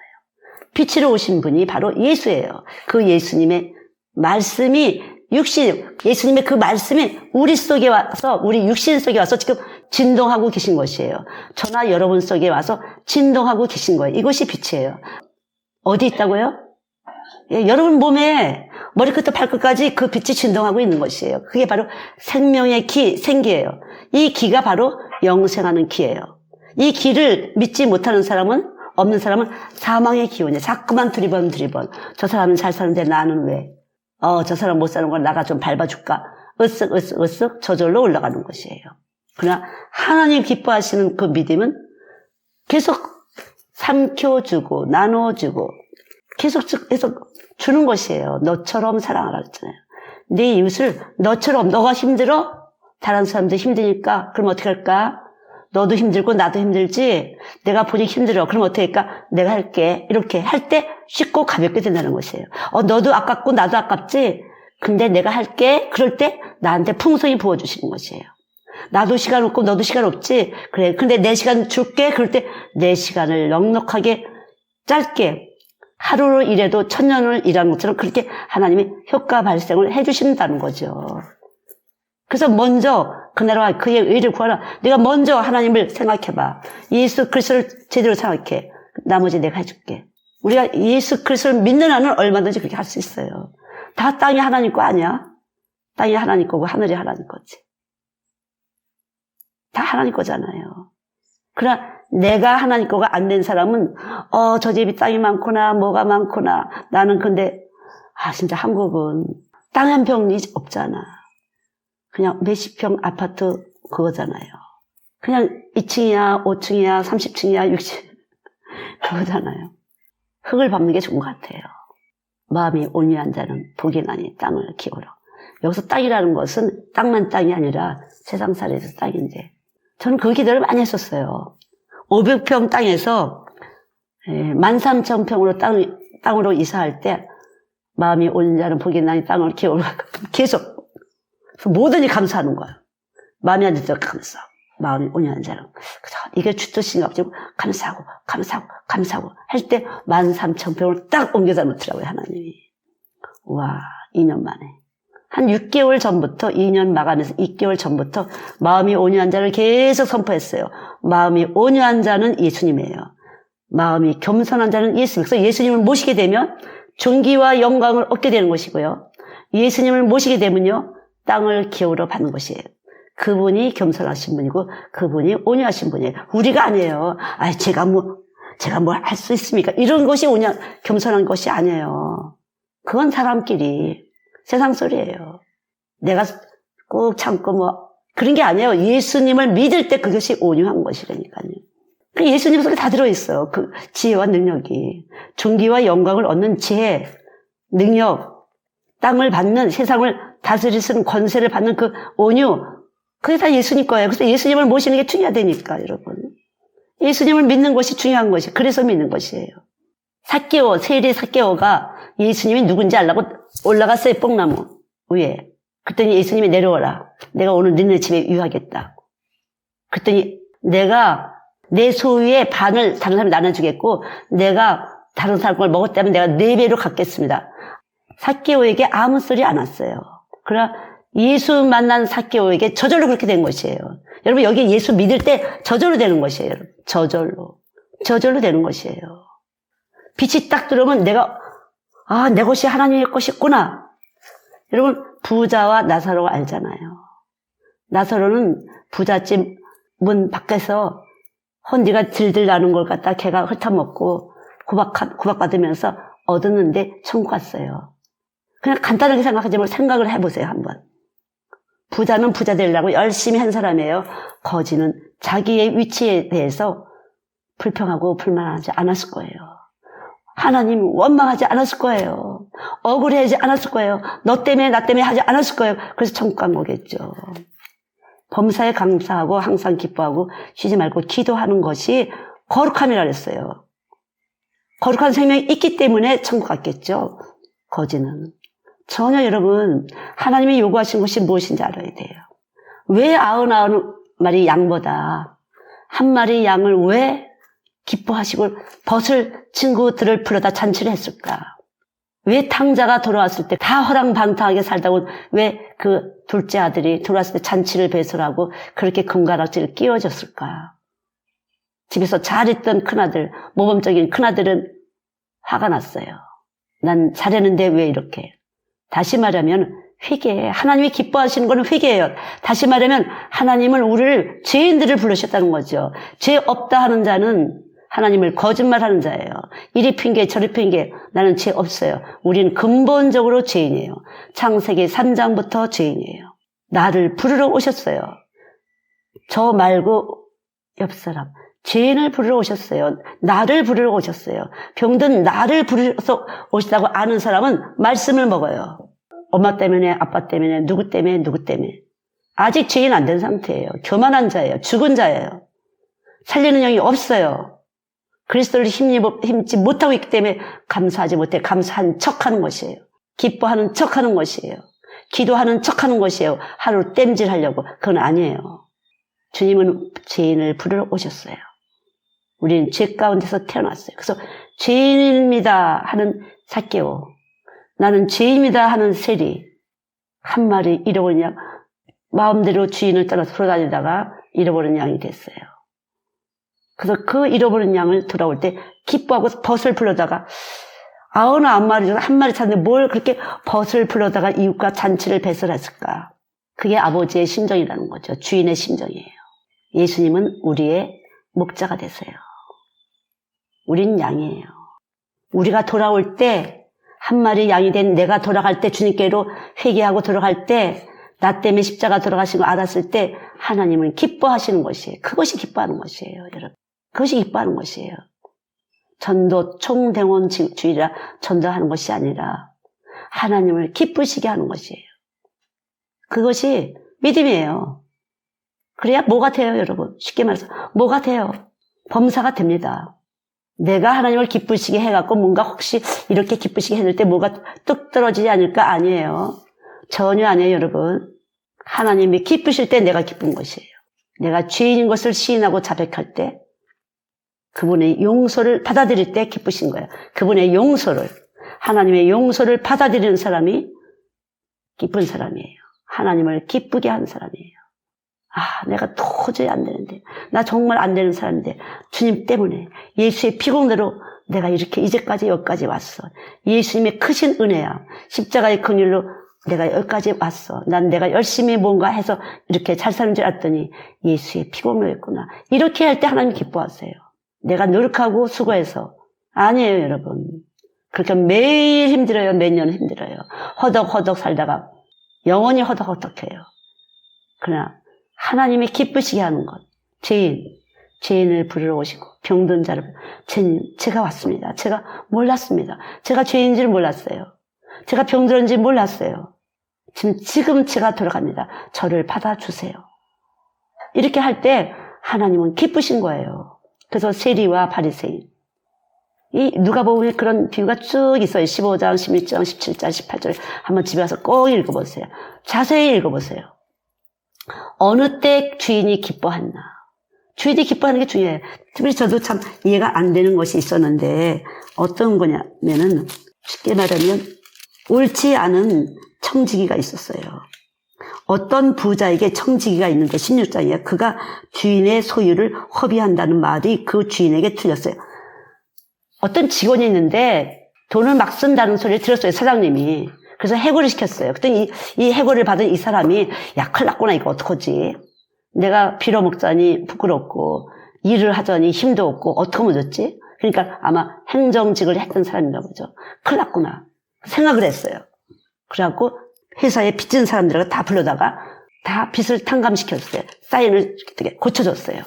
빛으로 오신 분이 바로 예수예요. 그 예수님의 말씀이 예수님의 그 말씀이 우리 속에 와서, 우리 육신 속에 와서 지금 진동하고 계신 것이에요. 저나 여러분 속에 와서 진동하고 계신 거예요. 이것이 빛이에요. 어디 있다고요? 예, 여러분 몸에 머리끝부터 발끝까지 그 빛이 진동하고 있는 것이에요. 그게 바로 생명의 기, 생기예요. 이 기가 바로 영생하는 기예요. 이 기를 믿지 못하는 사람은, 없는 사람은 사망의 기운이에요. 자꾸만 두리번. 저 사람은 잘 사는데 나는 왜? 저 사람 못 사는 걸 나가 좀 밟아줄까? 으쓱 저절로 올라가는 것이에요. 그러나 하나님 기뻐하시는 그 믿음은 계속 삼켜주고 나눠주고 계속 주는 것이에요. 너처럼 사랑하라 그랬잖아요. 네 이웃을 너처럼, 너가 힘들어? 다른 사람도 힘드니까 그럼 어떻게 할까? 너도 힘들고 나도 힘들지? 내가 보니 힘들어. 그럼 어떻게 할까? 내가 할게. 이렇게 할 때 쉽고 가볍게 된다는 것이에요. 너도 아깝고 나도 아깝지? 근데 내가 할게. 그럴 때 나한테 풍성히 부어주시는 것이에요. 나도 시간 없고 너도 시간 없지? 그래. 근데 내 시간 줄게. 그럴 때 내 시간을 넉넉하게 짧게 하루로 일해도 1000년을 일하는 것처럼 그렇게 하나님이 효과 발생을 해주신다는 거죠. 그래서 먼저 그나라와 그의 의를 구하라. 네가 먼저 하나님을 생각해봐. 예수 그리스도를 제대로 생각해. 나머지 내가 해줄게. 우리가 예수 그리스도를 믿는 한은 얼마든지 그렇게 할 수 있어요. 다 땅이 하나님 거 아니야? 땅이 하나님 거고 하늘이 하나님 거지. 다 하나님 거잖아요. 그러나 내가 하나님 거가 안 된 사람은 저 집이 땅이 많구나, 뭐가 많구나. 나는 근데 진짜 한국은 땅 한 평이 없잖아. 그냥 몇십 평 아파트 그거잖아요. 그냥 2층이야, 5층이야, 30층이야, 60 그거잖아요. 흙을 밟는 게 좋은 것 같아요. 마음이 온유한 자는 복이 나니 땅을 기울어. 여기서 땅이라는 것은 땅만 땅이 아니라 세상살이에서 땅인데, 저는 그 기도를 많이 했었어요. 500평 땅에서 13,000평으로 땅으로 이사할 때 마음이 온유한 자는 복이 나니 땅을 기울어. 계속 모든 일 감사하는 거예요. 마음이 안 들때 감사. 마음이 온유한 자는 이게 주뜻인가 보지. 감사하고 할 때 13,000평을 딱 옮겨다 놓더라고요, 하나님이. 와, 2년 만에. 한 6개월 전부터, 2년 마감해서 6개월 전부터 마음이 온유한 자를 계속 선포했어요. 마음이 온유한 자는 예수님이에요. 마음이 겸손한 자는 예수님. 그래서 예수님을 모시게 되면 존귀와 영광을 얻게 되는 것이고요. 예수님을 모시게 되면요, 땅을 기울어 받는 것이에요. 그분이 겸손하신 분이고 그분이 온유하신 분이에요. 우리가 아니에요. 제가 뭐 할 수 있습니까? 이런 것이 겸손한 것이 아니에요. 그건 사람끼리 세상 소리예요. 내가 꼭 참고 그런 게 아니에요. 예수님을 믿을 때 그것이 온유한 것이라니까요. 예수님 속에 다 들어있어요. 그 지혜와 능력이. 존귀와 영광을 얻는 지혜, 능력, 땅을 받는, 세상을 다스릴 수 있는 권세를 받는 그 온유, 그게 다 예수님 거예요. 그래서 예수님을 모시는 게 중요하다니까, 여러분. 예수님을 믿는 것이 중요한 것이, 그래서 믿는 것이에요. 삭개오, 세리 삭개오가 예수님이 누군지 알라고 올라갔어요, 뽕나무 위에. 그랬더니 예수님이 내려오라. 내가 오늘 너네 집에 유하겠다. 그랬더니 내가 내 소유의 반을 다른 사람이 나눠주겠고, 내가 다른 사람 걸 먹었다면 내가 4배로 갚겠습니다. 삭개오에게 아무 소리 안 왔어요. 그러나 예수 만난 삭개오에게 저절로 그렇게 된 것이에요. 여러분, 여기 예수 믿을 때 저절로 되는 것이에요. 저절로 되는 것이에요. 빛이 딱 들어오면 내가 내 것이 하나님의 것이구나. 여러분, 부자와 나사로가 알잖아요. 나사로는 부잣집 문 밖에서 헌디가 들들 나는 걸 갖다 걔가 훑어먹고 구박받으면서 얻었는데 천국 갔어요. 그냥 간단하게 생각하지 말고 생각을 해보세요, 한번. 부자는 부자 되려고 열심히 한 사람이에요. 거지는 자기의 위치에 대해서 불평하고 불만하지 않았을 거예요. 하나님 원망하지 않았을 거예요. 억울해하지 않았을 거예요. 너 때문에 나 때문에 하지 않았을 거예요. 그래서 천국 간 거겠죠. 범사에 감사하고 항상 기뻐하고 쉬지 말고 기도하는 것이 거룩함이라 그랬어요. 거룩한 생명이 있기 때문에 천국 갔겠죠. 거지는. 전혀 여러분, 하나님이 요구하신 것이 무엇인지 알아야 돼요. 왜 99마리 양보다 한 마리 양을 왜 기뻐하시고 벗을 친구들을 불러다 잔치를 했을까? 왜 탕자가 돌아왔을 때 다 허랑방탕하게 살다가 왜 그 둘째 아들이 돌아왔을 때 잔치를 배설하고 그렇게 금가락지를 끼워줬을까? 집에서 잘했던 큰아들, 모범적인 큰아들은 화가 났어요. 난 잘했는데 왜 이렇게? 다시 말하면 회개. 하나님이 기뻐하시는 건 회개예요. 다시 말하면 하나님은 우리를 죄인들을 부르셨다는 거죠. 죄 없다 하는 자는 하나님을 거짓말하는 자예요. 이리 핑계 저리 핑계. 나는 죄 없어요. 우리는 근본적으로 죄인이에요. 창세기 3장부터 죄인이에요. 나를 부르러 오셨어요. 저 말고 옆 사람. 죄인을 부르러 오셨어요. 나를 부르러 오셨어요. 병든 나를 부르러 오시다고 아는 사람은 말씀을 먹어요. 엄마 때문에, 아빠 때문에, 누구 때문에, 누구 때문에. 아직 죄인 안 된 상태예요. 교만한 자예요. 죽은 자예요. 살리는 영이 없어요. 그리스도를 힘지 못하고 있기 때문에 감사하지 못해 감사한 척하는 것이에요. 기뻐하는 척하는 것이에요. 기도하는 척하는 것이에요. 하루 땜질하려고. 그건 아니에요. 주님은 죄인을 부르러 오셨어요. 우리는 죄 가운데서 태어났어요. 그래서 죄인입니다 하는 삭개오, 나는 죄인이다 하는 세리, 한 마리 잃어버린 양, 마음대로 주인을 따라서 돌아다니다가 잃어버린 양이 됐어요. 그래서 그 잃어버린 양을 돌아올 때 기뻐하고 벗을 불러다가 99마리 중 한 마리 찾는데 뭘 그렇게 벗을 불러다가 이웃과 잔치를 배설했을까? 그게 아버지의 심정이라는 거죠. 주인의 심정이에요. 예수님은 우리의 목자가 되세요. 우린 양이에요. 우리가 돌아올 때, 한 마리 양이 된 내가 돌아갈 때, 주님께로 회개하고 돌아갈 때, 나 때문에 십자가 돌아가신 거 알았을 때 하나님은 기뻐하시는 것이에요. 그것이 기뻐하는 것이에요, 여러분. 그것이 기뻐하는 것이에요. 전도 총대원주의라 전도하는 것이 아니라 하나님을 기쁘시게 하는 것이에요. 그것이 믿음이에요. 그래야 뭐가 돼요, 여러분? 쉽게 말해서 뭐가 돼요? 범사가 됩니다. 내가 하나님을 기쁘시게 해갖고 뭔가 혹시 이렇게 기쁘시게 해줄 때 뭐가 뚝 떨어지지 않을까? 아니에요. 전혀 아니에요, 여러분. 하나님이 기쁘실 때 내가 기쁜 것이에요. 내가 죄인인 것을 시인하고 자백할 때 그분의 용서를 받아들일 때 기쁘신 거예요. 그분의 용서를, 하나님의 용서를 받아들이는 사람이 기쁜 사람이에요. 하나님을 기쁘게 하는 사람이에요. 아, 내가 도저히 안 되는데, 나 정말 안 되는 사람인데 주님 때문에 예수의 피공대로 내가 이렇게 이제까지 여기까지 왔어. 예수님의 크신 은혜야. 십자가의 긍휼로 내가 여기까지 왔어. 난 내가 열심히 뭔가 해서 이렇게 잘 사는 줄 알았더니 예수의 피공로였구나. 이렇게 할 때 하나님 기뻐하세요. 내가 노력하고 수고해서. 아니에요, 여러분. 그렇게 매일 힘들어요. 매년 힘들어요. 허덕허덕 살다가 영원히 허덕허덕해요. 그러나 하나님이 기쁘시게 하는 것. 죄인을 부르러 오시고 병든 자를, 죄인, 제가 왔습니다. 제가 몰랐습니다. 제가 죄인인 줄 몰랐어요. 제가 병들었는지 몰랐어요. 지금 제가 돌아갑니다. 저를 받아주세요. 이렇게 할 때 하나님은 기쁘신 거예요. 그래서 세리와 바리새인, 이 누가복음에 그런 비유가 쭉 있어요. 15장, 16장, 17장, 18절 한번 집에 와서 꼭 읽어보세요. 자세히 읽어보세요. 어느 때 주인이 기뻐했나. 주인이 기뻐하는 게 중요해요. 특별히 저도 참 이해가 안 되는 것이 있었는데 어떤 거냐면은 쉽게 말하면 옳지 않은 청지기가 있었어요. 어떤 부자에게 청지기가 있는데 16장이에요. 그가 주인의 소유를 허비한다는 말이 그 주인에게 틀렸어요. 어떤 직원이 있는데 돈을 막 쓴다는 소리를 들었어요, 사장님이. 그래서 해고를 시켰어요. 그랬더니 이 해고를 받은 이 사람이 야, 큰일 났구나, 이거 어떡하지? 내가 빌어먹자니 부끄럽고 일을 하자니 힘도 없고 어떻게 하면 좋지? 그러니까 아마 행정직을 했던 사람인가 보죠. 큰일 났구나 생각을 했어요. 그래갖고 회사에 빚진 사람들을 다 불러다가 다 빚을 탕감시켰어요. 사인을 고쳐줬어요.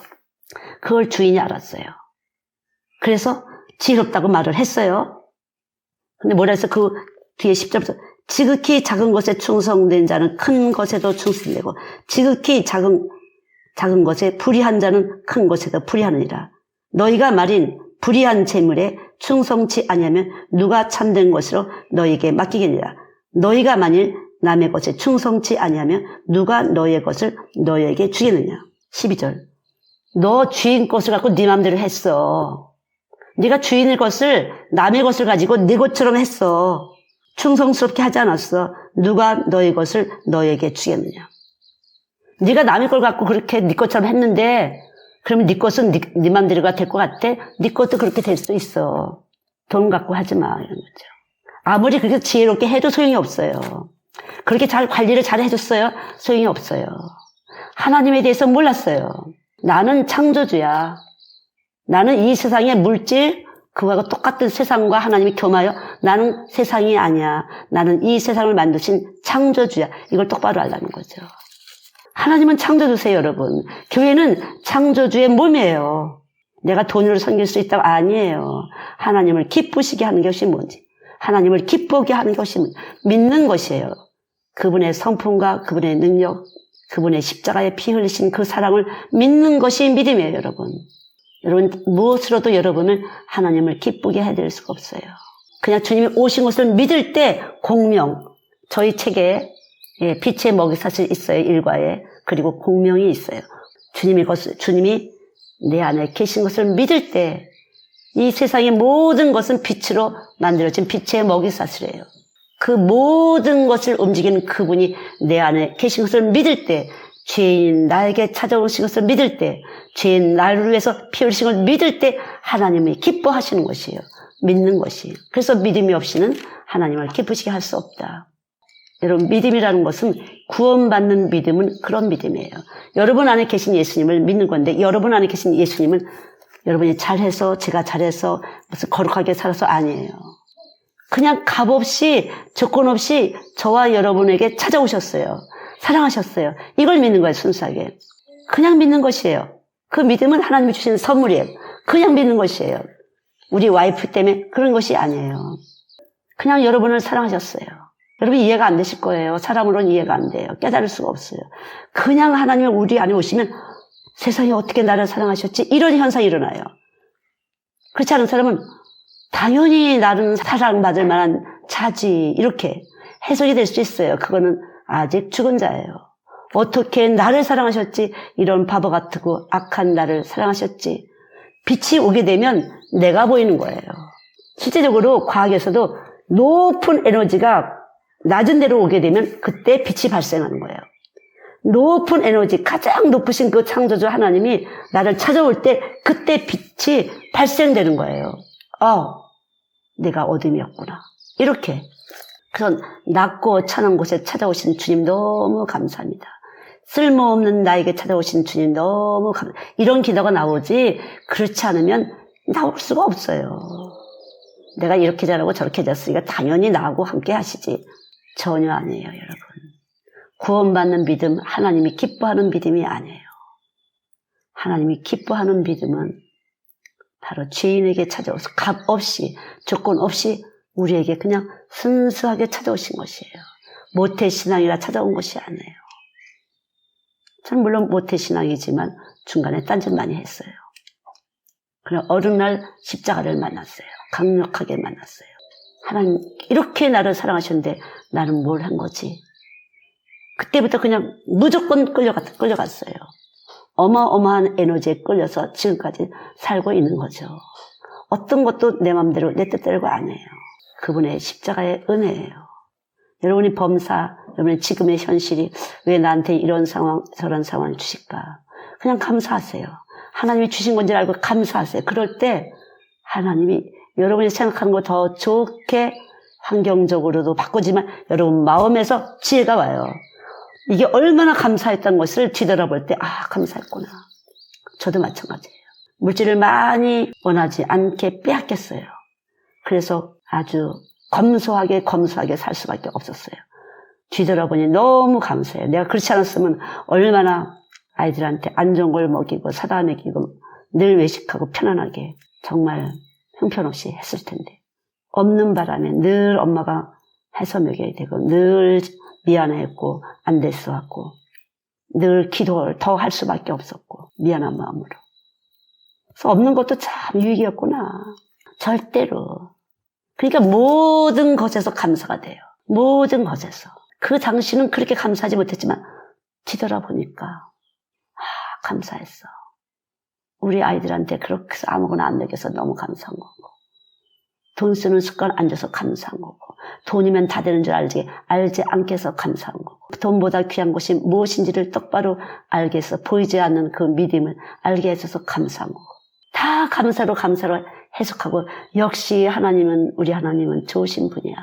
그걸 주인이 알았어요. 그래서 지혜롭다고 말을 했어요. 근데 뭐라 해서 그 뒤에 10절부터 지극히 작은 것에 충성된 자는 큰 것에도 충성되고 지극히 작은 것에 불의한 자는 큰 것에도 불의하느니라. 너희가 말인 불의한 재물에 충성치 아니하면 누가 참된 것으로 너희에게 맡기겠느냐. 너희가 만일 남의 것에 충성치 아니하면 누가 너희의 것을 너희에게 주겠느냐. 12절. 너 주인 것을 갖고 네 맘대로 했어. 네가 주인의 것을 남의 것을 가지고 네 것처럼 했어. 충성스럽게 하지 않았어. 누가 너희 것을 너희에게 주겠느냐. 네가 남의 걸 갖고 그렇게 네 것처럼 했는데 그러면 네 것은 네 맘대로가 될 것 같아? 네 것도 그렇게 될 수 있어. 돈 갖고 하지 마, 이런 거죠. 아무리 그렇게 지혜롭게 해도 소용이 없어요. 그렇게 잘 관리를 잘 해줬어요? 소용이 없어요. 하나님에 대해서 몰랐어요. 나는 창조주야. 나는 이 세상의 물질, 그거하고 똑같은 세상과 하나님이 겸하여 나는 세상이 아니야. 나는 이 세상을 만드신 창조주야. 이걸 똑바로 알라는 거죠. 하나님은 창조주세요, 여러분. 교회는 창조주의 몸이에요. 내가 돈으로 섬길 수 있다고 아니에요. 하나님을 기쁘시게 하는 것이 뭔지, 하나님을 기쁘게 하는 것이 뭔지 믿는 것이에요. 그분의 성품과 그분의 능력, 그분의 십자가에 피 흘리신 그 사랑을 믿는 것이 믿음이에요, 여러분. 여러분, 무엇으로도 여러분을 하나님을 기쁘게 해드릴 수가 없어요. 그냥 주님이 오신 것을 믿을 때 공명, 저희 책에 빛의 먹이 사실 있어요, 일과에. 그리고 공명이 있어요. 주님이 내 안에 계신 것을 믿을 때 이 세상의 모든 것은 빛으로 만들어진 빛의 먹이 사슬이에요. 그 모든 것을 움직이는 그분이 내 안에 계신 것을 믿을 때, 죄인 나에게 찾아오신 것을 믿을 때, 죄인 나를 위해서 피 흘리신 것을 믿을 때 하나님이 기뻐하시는 것이에요. 믿는 것이. 그래서 믿음이 없이는 하나님을 기쁘시게 할 수 없다. 여러분, 믿음이라는 것은 구원받는 믿음은 그런 믿음이에요. 여러분 안에 계신 예수님을 믿는 건데, 여러분 안에 계신 예수님은 여러분이 잘해서, 제가 잘해서, 무슨 거룩하게 살아서 아니에요. 그냥 값 없이, 조건 없이 저와 여러분에게 찾아오셨어요. 사랑하셨어요. 이걸 믿는 거예요, 순수하게. 그냥 믿는 것이에요. 그 믿음은 하나님이 주시는 선물이에요. 그냥 믿는 것이에요. 우리 와이프 때문에 그런 것이 아니에요. 그냥 여러분을 사랑하셨어요. 여러분 이해가 안 되실 거예요. 사람으로는 이해가 안 돼요. 깨달을 수가 없어요. 그냥 하나님이 우리 안에 오시면 세상에 어떻게 나를 사랑하셨지? 이런 현상이 일어나요. 그렇지 않은 사람은 당연히 나는 사랑받을 만한 자지, 이렇게 해석이 될 수 있어요. 그거는 아직 죽은 자예요. 어떻게 나를 사랑하셨지? 이런 바보 같고 악한 나를 사랑하셨지? 빛이 오게 되면 내가 보이는 거예요. 실제적으로 과학에서도 높은 에너지가 낮은 데로 오게 되면 그때 빛이 발생하는 거예요. 높은 에너지, 가장 높으신 그 창조주 하나님이 나를 찾아올 때 그때 빛이 발생되는 거예요. 내가 어둠이었구나. 이렇게. 그래서 낮고 찬한 곳에 찾아오신 주님 너무 감사합니다. 쓸모없는 나에게 찾아오신 주님 너무 감사합니다. 이런 기도가 나오지, 그렇지 않으면 나올 수가 없어요. 내가 이렇게 잘하고 저렇게 잘했으니까 당연히 나하고 함께 하시지. 전혀 아니에요, 여러분. 구원받는 믿음, 하나님이 기뻐하는 믿음이 아니에요. 하나님이 기뻐하는 믿음은 바로 죄인에게 찾아와서 값 없이, 조건 없이 우리에게 그냥 순수하게 찾아오신 것이에요. 모태신앙이라 찾아온 것이 아니에요. 저는 물론 모태신앙이지만 중간에 딴짓 많이 했어요. 그럼 어른날 십자가를 만났어요. 강력하게 만났어요. 하나님 이렇게 나를 사랑하셨는데 나는 뭘 한 거지? 그때부터 그냥 무조건 끌려갔어요. 어마어마한 에너지에 끌려서 지금까지 살고 있는 거죠. 어떤 것도 내 맘대로 내 뜻대로가 아니에요. 그분의 십자가의 은혜예요. 여러분이 범사, 여러분의 지금의 현실이 왜 나한테 이런 상황, 저런 상황을 주실까? 그냥 감사하세요. 하나님이 주신 건지 알고 감사하세요. 그럴 때 하나님이 여러분이 생각하는 거 더 좋게 환경적으로도 바꾸지만 여러분 마음에서 지혜가 와요. 이게 얼마나 감사했던 것을 뒤돌아볼 때 감사했구나. 저도 마찬가지예요. 물질을 많이 원하지 않게 빼앗겼어요. 그래서 아주 검소하게 살 수밖에 없었어요. 뒤돌아보니 너무 감사해요. 내가 그렇지 않았으면 얼마나 아이들한테 안 좋은 걸 먹이고 사다 먹이고 늘 외식하고 편안하게 정말 형편없이 했을 텐데, 없는 바람에 늘 엄마가 해서 먹여야 되고 늘 미안했고 안 됐어갖고 늘 기도를 더 할 수밖에 없었고 미안한 마음으로. 그래서 없는 것도 참 유익이었구나. 절대로. 그러니까 모든 것에서 감사가 돼요. 모든 것에서. 그 당시는 그렇게 감사하지 못했지만 뒤돌아보니까 감사했어. 우리 아이들한테 그렇게 해서 아무거나 안 먹여서 너무 감사한 거고, 돈 쓰는 습관 안 줘서 감사한 거고, 돈이면 다 되는 줄 알지 않게 해서 감사한 거고, 돈보다 귀한 것이 무엇인지를 똑바로 알게 해서 보이지 않는 그 믿음을 알게 해줘서 감사한 거고, 다 감사로 해석하고, 역시 우리 하나님은 좋으신 분이야.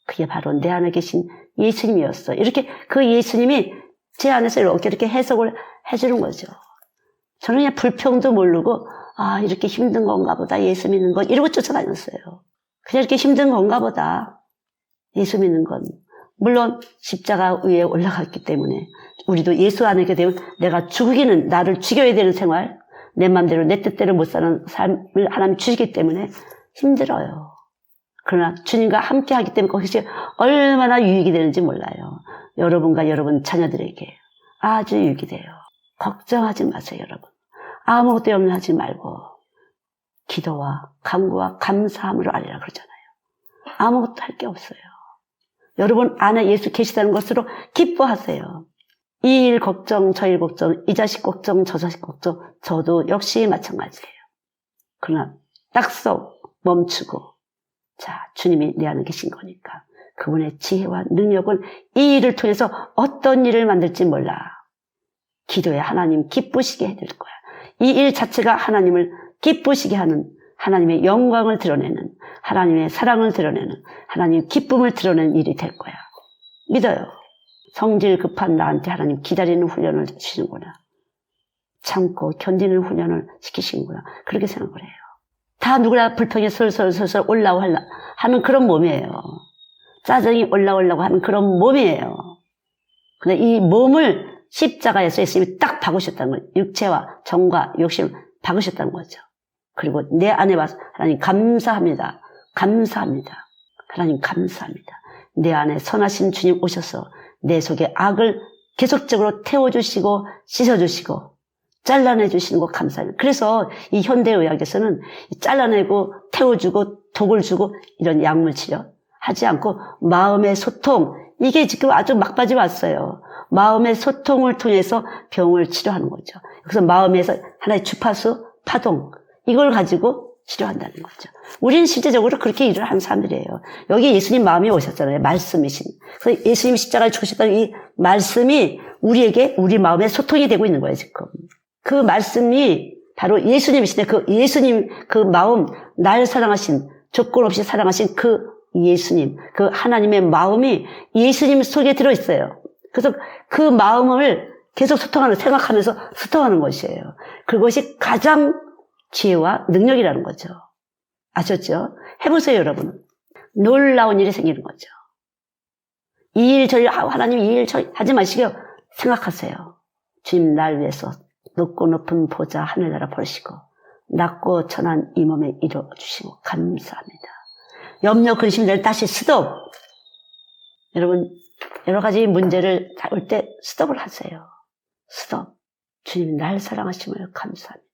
그게 바로 내 안에 계신 예수님이었어. 이렇게 그 예수님이 제 안에서 이렇게 해석을 해주는 거죠. 저는 그냥 불평도 모르고 이렇게 힘든 건가 보다, 예수 믿는 건, 이러고 쫓아다녔어요. 그냥 이렇게 힘든 건가 보다, 예수 믿는 건. 물론 십자가 위에 올라갔기 때문에 우리도 예수 안에 되면 내가 나를 죽여야 되는 생활, 내 맘대로 내 뜻대로 못 사는 삶을 하나님 주시기 때문에 힘들어요. 그러나 주님과 함께 하기 때문에 그것이 얼마나 유익이 되는지 몰라요. 여러분과 여러분 자녀들에게 아주 유익이 돼요. 걱정하지 마세요, 여러분. 아무것도 염려하지 말고 기도와 간구와 감사함으로 알리라 그러잖아요. 아무것도 할 게 없어요. 여러분 안에 예수 계시다는 것으로 기뻐하세요. 이 일 걱정, 저 일 걱정, 이 자식 걱정, 저 자식 걱정, 저도 역시 마찬가지예요. 그러나 딱서 멈추고, 자, 주님이 내 안에 계신 거니까 그분의 지혜와 능력은 이 일을 통해서 어떤 일을 만들지 몰라. 기도에 하나님 기쁘시게 해드릴 거야. 이 일 자체가 하나님을 기쁘시게 하는 하나님의 영광을 드러내는, 하나님의 사랑을 드러내는, 하나님의 기쁨을 드러내는 일이 될 거야. 믿어요. 성질 급한 나한테 하나님 기다리는 훈련을 주시는구나. 참고 견디는 훈련을 시키시는구나. 그렇게 생각을 해요. 다 누구나 불평이 솔솔 올라오려 하는 그런 몸이에요. 짜증이 올라오려고 하는 그런 몸이에요. 근데 이 몸을 십자가에서 예수님이 딱 박으셨다는 거예요. 육체와 정과 욕심을 박으셨다는 거죠. 그리고 내 안에 와서 하나님 감사합니다. 감사합니다. 하나님 감사합니다. 내 안에 선하신 주님 오셔서 내 속에 악을 계속적으로 태워주시고 씻어주시고 잘라내주시는 거 감사합니다. 그래서 이 현대의학에서는 잘라내고 태워주고 독을 주고 이런 약물 치료 하지 않고 마음의 소통, 이게 지금 아주 막바지 왔어요. 마음의 소통을 통해서 병을 치료하는 거죠. 그래서 마음에서 하나의 주파수, 파동, 이걸 가지고 치료한다는 거죠. 우리는 실제적으로 그렇게 일을 하는 사람들이에요. 여기 예수님 마음이 오셨잖아요. 말씀이신. 그래서 예수님 십자가에 죽으셨다는 이 말씀이 우리에게 우리 마음에 소통이 되고 있는 거예요, 지금. 그 말씀이 바로 예수님이신데 그 예수님 그 마음, 날 사랑하신, 조건 없이 사랑하신 그 예수님, 그 하나님의 마음이 예수님 속에 들어있어요. 그래서 그 마음을 계속 생각하면서 소통하는 것이에요. 그것이 가장 지혜와 능력이라는 거죠. 아셨죠? 해보세요, 여러분. 놀라운 일이 생기는 거죠. 이 일 저일 하나님 이 일 저일 하지 마시고 생각하세요. 주님 날 위해서 높고 높은 보좌 하늘나라 버리시고 낮고 천한 이 몸에 이루어주시고 감사합니다. 염려 근심들 다시 스톱. 여러분 여러 가지 문제를 다룰 때 스톱을 하세요. 스톱. 주님 날 사랑하심을 감사합니다.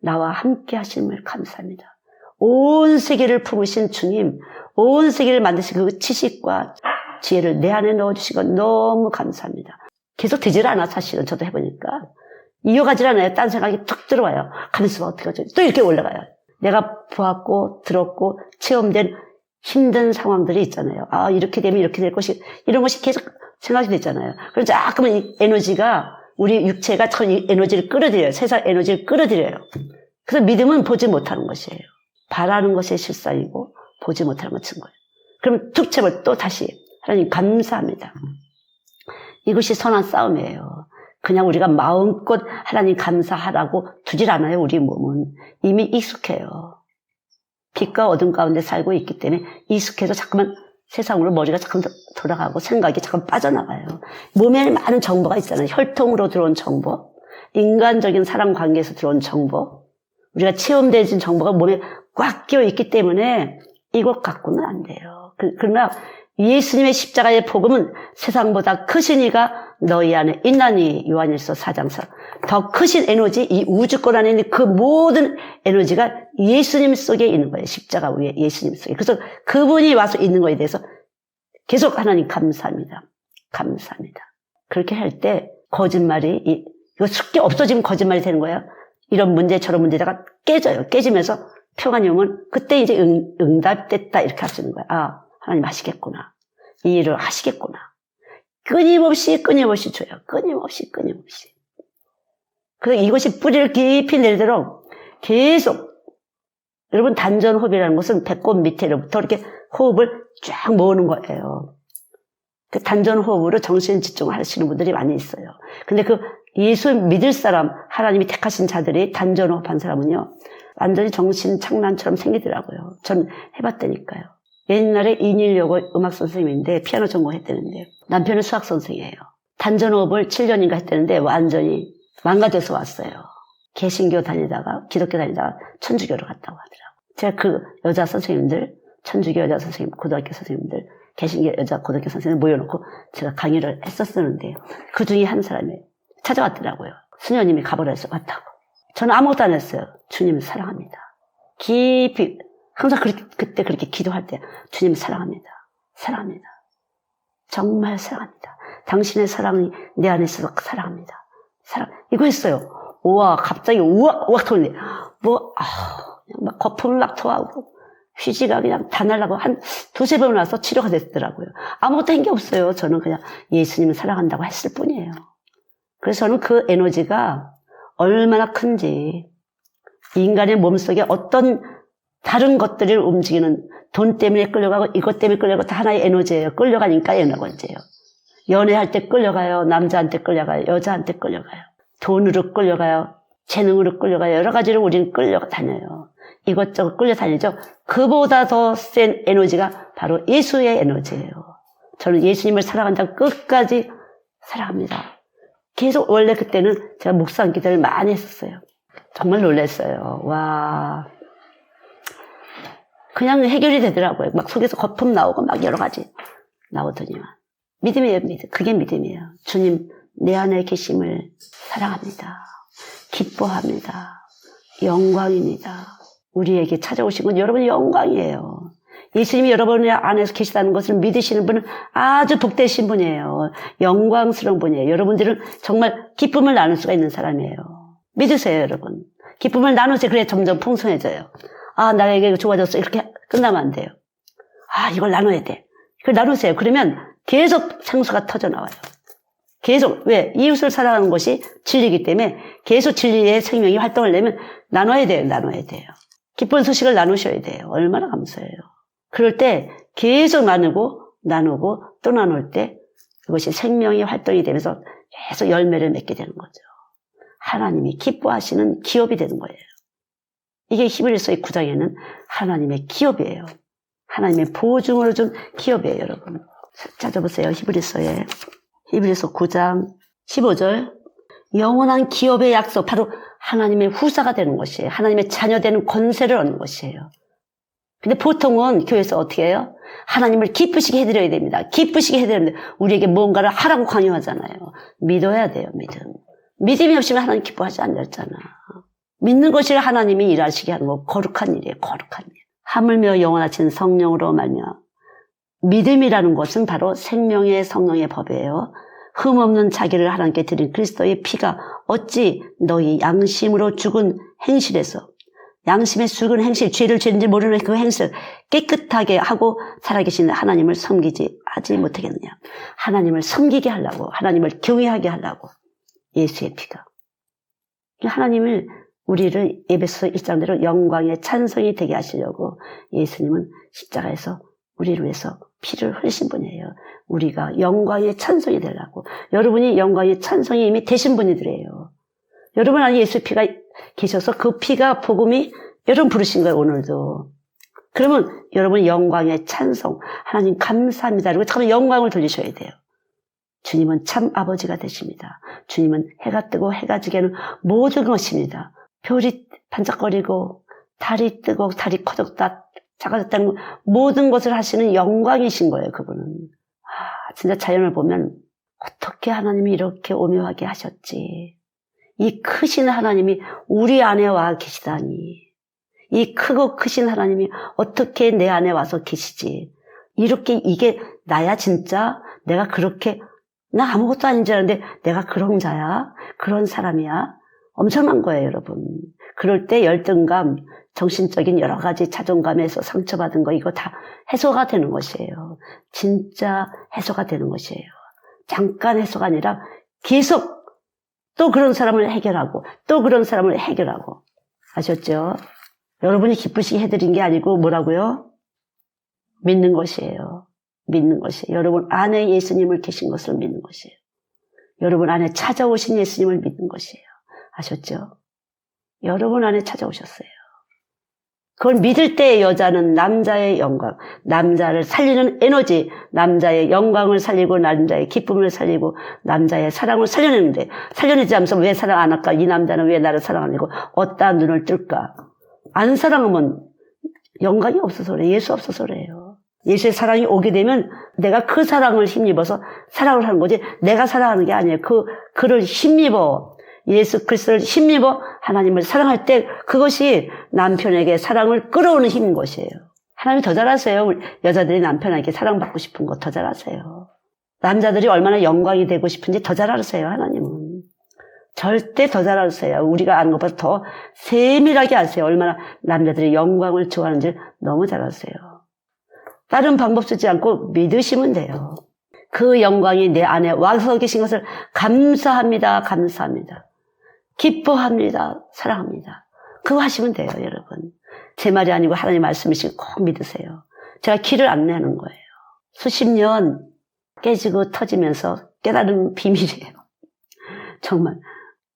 나와 함께 하심을 감사합니다. 온 세계를 품으신 주님, 온 세계를 만드신 그 지식과 지혜를 내 안에 넣어주신 건 너무 감사합니다. 계속 되질 않아, 사실은. 저도 해보니까. 이어가질 않아요. 딴 생각이 툭 들어와요. 가만있어 봐, 어떡하죠? 또 이렇게 올라가요. 내가 보았고, 들었고, 체험된 힘든 상황들이 있잖아요. 아, 이렇게 되면 이렇게 될 것이, 이런 것이 계속 생각이 됐잖아요. 그래서 자꾸만 이 에너지가, 우리 육체가 참 이 에너지를 끌어들여요. 세상 에너지를 끌어들여요. 그래서 믿음은 보지 못하는 것이에요. 바라는 것이 실상이고, 보지 못하는 것인 거예요. 그럼 툭 쳐버 또 다시, 하나님 감사합니다. 이것이 선한 싸움이에요. 그냥 우리가 마음껏 하나님 감사하라고 두질 않아요. 우리 몸은 이미 익숙해요. 빛과 어둠 가운데 살고 있기 때문에 익숙해서 자꾸만 세상으로 머리가 자꾸 돌아가고 생각이 자꾸 빠져나가요. 몸에 많은 정보가 있잖아요. 혈통으로 들어온 정보, 인간적인 사람 관계에서 들어온 정보, 우리가 체험되어진 정보가 몸에 꽉 끼어 있기 때문에 이것 갖고는 안 돼요. 그러나 예수님의 십자가의 복음은 세상보다 크신 이가 너희 안에 있나니, 요한일서 4장서. 더 크신 에너지, 이 우주권 안에 있는 그 모든 에너지가 예수님 속에 있는 거예요. 십자가 위에 예수님 속에. 그래서 그분이 와서 있는 거에 대해서 계속 하나님 감사합니다. 감사합니다. 그렇게 할 때 거짓말이, 이거 쉽게 없어지면 거짓말이 되는 거예요. 이런 문제 저런 문제다가 깨져요. 깨지면서 평안이 오면 그때 이제 응답됐다 이렇게 하시는 거예요. 아, 하나님 하시겠구나. 이 일을 하시겠구나. 끊임없이 줘요. 끊임없이. 그래서 이것이 뿌리를 깊이 내리도록 계속, 여러분 단전호흡이라는 것은 배꼽 밑에로부터 이렇게 호흡을 쫙 모으는 거예요. 그 단전호흡으로 정신 집중을 하시는 분들이 많이 있어요. 근데 그 예수 믿을 사람, 하나님이 택하신 자들이 단전호흡한 사람은요, 완전히 정신 창난처럼 생기더라고요. 전 해봤다니까요. 옛날에 이닐여고 음악 선생님인데 피아노 전공했다는데 남편은 수학 선생이에요. 단전호흡을 7년인가 했다는데 완전히 망가져서 왔어요. 개신교 다니다가 기독교 다니다가 천주교로 갔다고 하더라고요. 제가 그 여자 선생님들, 천주교 여자 선생님, 고등학교 선생님들, 개신교 여자 고등학교 선생님 모여놓고 제가 강의를 했었었는데 그 중에 한 사람이 찾아왔더라고요. 수녀님이 가버려서 왔다고. 저는 아무것도 안 했어요. 주님 사랑합니다. 깊이 항상 그때 그렇게 기도할 때 주님 사랑합니다. 사랑합니다. 정말 사랑합니다. 당신의 사랑이 내 안에 있어서 사랑합니다. 사랑. 이거 했어요. 우와, 갑자기 우악 터지네. 막 거품을 막 토하고 휴지가 그냥 다 날라고 한 두세 번 와서 치료가 됐더라고요. 아무것도 한 게 없어요. 저는 그냥 예수님을 사랑한다고 했을 뿐이에요. 그래서 저는 그 에너지가 얼마나 큰지, 인간의 몸속에 어떤 다른 것들을 움직이는 돈 때문에 끌려가고 이것 때문에 끌려가고 다 하나의 에너지예요. 끌려가니까 에너지예요. 연애할 때 끌려가요. 남자한테 끌려가요. 여자한테 끌려가요. 돈으로 끌려가요. 재능으로 끌려가요. 여러 가지로 우리는 끌려다녀요. 이것저것 끌려다니죠. 그보다 더 센 에너지가 바로 예수의 에너지예요. 저는 예수님을 사랑한다고 끝까지 사랑합니다. 계속 원래 그때는 제가 묵상 기도를 많이 했었어요. 정말 놀랐어요. 와, 그냥 해결이 되더라고요. 막 속에서 거품 나오고 막 여러 가지 나오더니만. 믿음이에요, 믿음. 그게 믿음이에요. 주님, 내 안에 계심을 사랑합니다. 기뻐합니다. 영광입니다. 우리에게 찾아오신 건 여러분의 영광이에요. 예수님이 여러분의 안에서 계시다는 것을 믿으시는 분은 아주 복되신 분이에요. 영광스러운 분이에요. 여러분들은 정말 기쁨을 나눌 수가 있는 사람이에요. 믿으세요, 여러분. 기쁨을 나누세요. 그래 점점 풍성해져요. 아, 나에게 좋아졌어. 이렇게 끝나면 안 돼요. 아, 이걸 나눠야 돼. 이걸 나누세요. 그러면 계속 생수가 터져나와요. 계속, 왜? 이웃을 사랑하는 것이 진리이기 때문에 계속 진리의 생명이 활동을 내면 나눠야 돼요. 나눠야 돼요. 기쁜 소식을 나누셔야 돼요. 얼마나 감사해요. 그럴 때 계속 나누고 또 나눌 때 그것이 생명의 활동이 되면서 계속 열매를 맺게 되는 거죠. 하나님이 기뻐하시는 기업이 되는 거예요. 이게 히브리서의 9장에는 하나님의 기업이에요. 하나님의 보증을 준 기업이에요, 여러분. 찾아보세요. 히브리서 9장 15절. 영원한 기업의 약속, 바로 하나님의 후사가 되는 것이에요. 하나님의 자녀 되는 권세를 얻는 것이에요. 근데 보통은 교회에서 어떻게 해요? 하나님을 기쁘시게 해드려야 됩니다. 기쁘시게 해드려야 됩니다. 우리에게 뭔가를 하라고 강요하잖아요. 믿어야 돼요, 믿음. 믿음이 없으면 하나님 기뻐하지 않았잖아. 믿는 것이 하나님이 일하시게 하는 거 거룩한 일이에요. 거룩한 일. 하물며 영원하신 성령으로 말미암아. 믿음이라는 것은 바로 생명의 성령의 법이에요. 흠없는 자기를 하나님께 드린 그리스도의 피가 어찌 너희 양심으로 죽은 행실에서 양심의 죽은 행실, 죄를 죄인지 모르는 그 행실 깨끗하게 하고 살아계신 하나님을 섬기지 하지 못하겠느냐. 하나님을 섬기게 하려고, 하나님을 경외하게 하려고 예수의 피가. 하나님을 우리를 에베소서 1장대로 영광의 찬송이 되게 하시려고 예수님은 십자가에서 우리를 위해서 피를 흘리신 분이에요. 우리가 영광의 찬송이 되려고. 여러분이 영광의 찬송이 이미 되신 분이들이에요. 여러분 안에 예수의 피가 계셔서 그 피가 복음이 여러분 부르신 거예요, 오늘도. 그러면 여러분 영광의 찬송, 하나님 감사합니다. 그리고 참 영광을 돌리셔야 돼요. 주님은 참 아버지가 되십니다. 주님은 해가 뜨고 해가 지게 하는 모든 것입니다. 별이 반짝거리고 달이 뜨고 달이 커졌다 작아졌다는 모든 것을 하시는 영광이신 거예요, 그분은. 아, 진짜 자연을 보면 어떻게 하나님이 이렇게 오묘하게 하셨지. 이 크신 하나님이 우리 안에 와 계시다니. 이 크고 크신 하나님이 어떻게 내 안에 와서 계시지. 이렇게 이게 나야 진짜. 내가 그렇게 나 아무것도 아닌 줄 알았는데 내가 그런 자야. 그런 사람이야. 엄청난 거예요, 여러분. 그럴 때 열등감, 정신적인 여러 가지 자존감에서 상처받은 거 이거 다 해소가 되는 것이에요. 진짜 해소가 되는 것이에요. 잠깐 해소가 아니라 계속 또 그런 사람을 해결하고 또 그런 사람을 해결하고. 아셨죠? 여러분이 기쁘시게 해드린 게 아니고 뭐라고요? 믿는 것이에요. 믿는 것이에요. 여러분 안에 예수님을 계신 것을 믿는 것이에요. 여러분 안에 찾아오신 예수님을 믿는 것이에요. 아셨죠? 여러분 안에 찾아오셨어요. 그걸 믿을 때의 여자는 남자의 영광, 남자를 살리는 에너지, 남자의 영광을 살리고 남자의 기쁨을 살리고 남자의 사랑을 살려내는데 살려내지 않으면서 왜 사랑 안 할까? 이 남자는 왜 나를 사랑 안 하고 어디다 눈을 뜰까? 안 사랑하면 영광이 없어서 그래. 예수 없어서 그래요. 예수의 사랑이 오게 되면 내가 그 사랑을 힘입어서 사랑을 하는 거지 내가 사랑하는 게 아니에요. 그를 힘입어. 예수 그리스도를 힘입어 하나님을 사랑할 때 그것이 남편에게 사랑을 끌어오는 힘인 것이에요. 하나님이 더 잘하세요. 여자들이 남편에게 사랑받고 싶은 거 더 잘하세요. 남자들이 얼마나 영광이 되고 싶은지 더 잘하세요. 하나님은. 절대 더 잘하세요. 우리가 아는 것보다 더 세밀하게 아세요. 얼마나 남자들이 영광을 좋아하는지 너무 잘하세요. 다른 방법 쓰지 않고 믿으시면 돼요. 그 영광이 내 안에 와서 계신 것을 감사합니다. 감사합니다. 기뻐합니다. 사랑합니다. 그거 하시면 돼요, 여러분. 제 말이 아니고 하나님 말씀이시고 꼭 믿으세요. 제가 길을 안내하는 거예요. 수십 년 깨지고 터지면서 깨달은 비밀이에요. 정말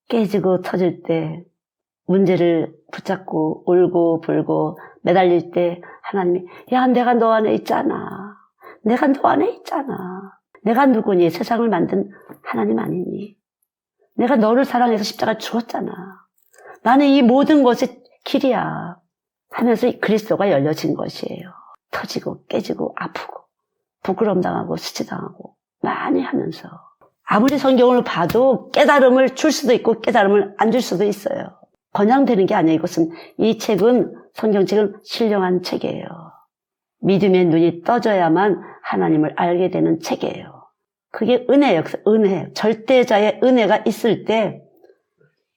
깨지고 터질 때 문제를 붙잡고 울고 불고 매달릴 때 하나님이 야 내가 너 안에 있잖아. 내가 너 안에 있잖아. 내가 누구니? 세상을 만든 하나님 아니니? 내가 너를 사랑해서 십자가 죽었잖아. 나는 이 모든 것의 길이야. 하면서 그리스도가 열려진 것이에요. 터지고 깨지고 아프고 부끄러움 당하고 수치당하고 많이 하면서 아무리 성경을 봐도 깨달음을 줄 수도 있고 깨달음을 안 줄 수도 있어요. 권양되는 게 아니에요. 이것은 이 책은 성경책은 신령한 책이에요. 믿음의 눈이 떠져야만 하나님을 알게 되는 책이에요. 그게 은혜예요. 은혜. 절대자의 은혜가 있을 때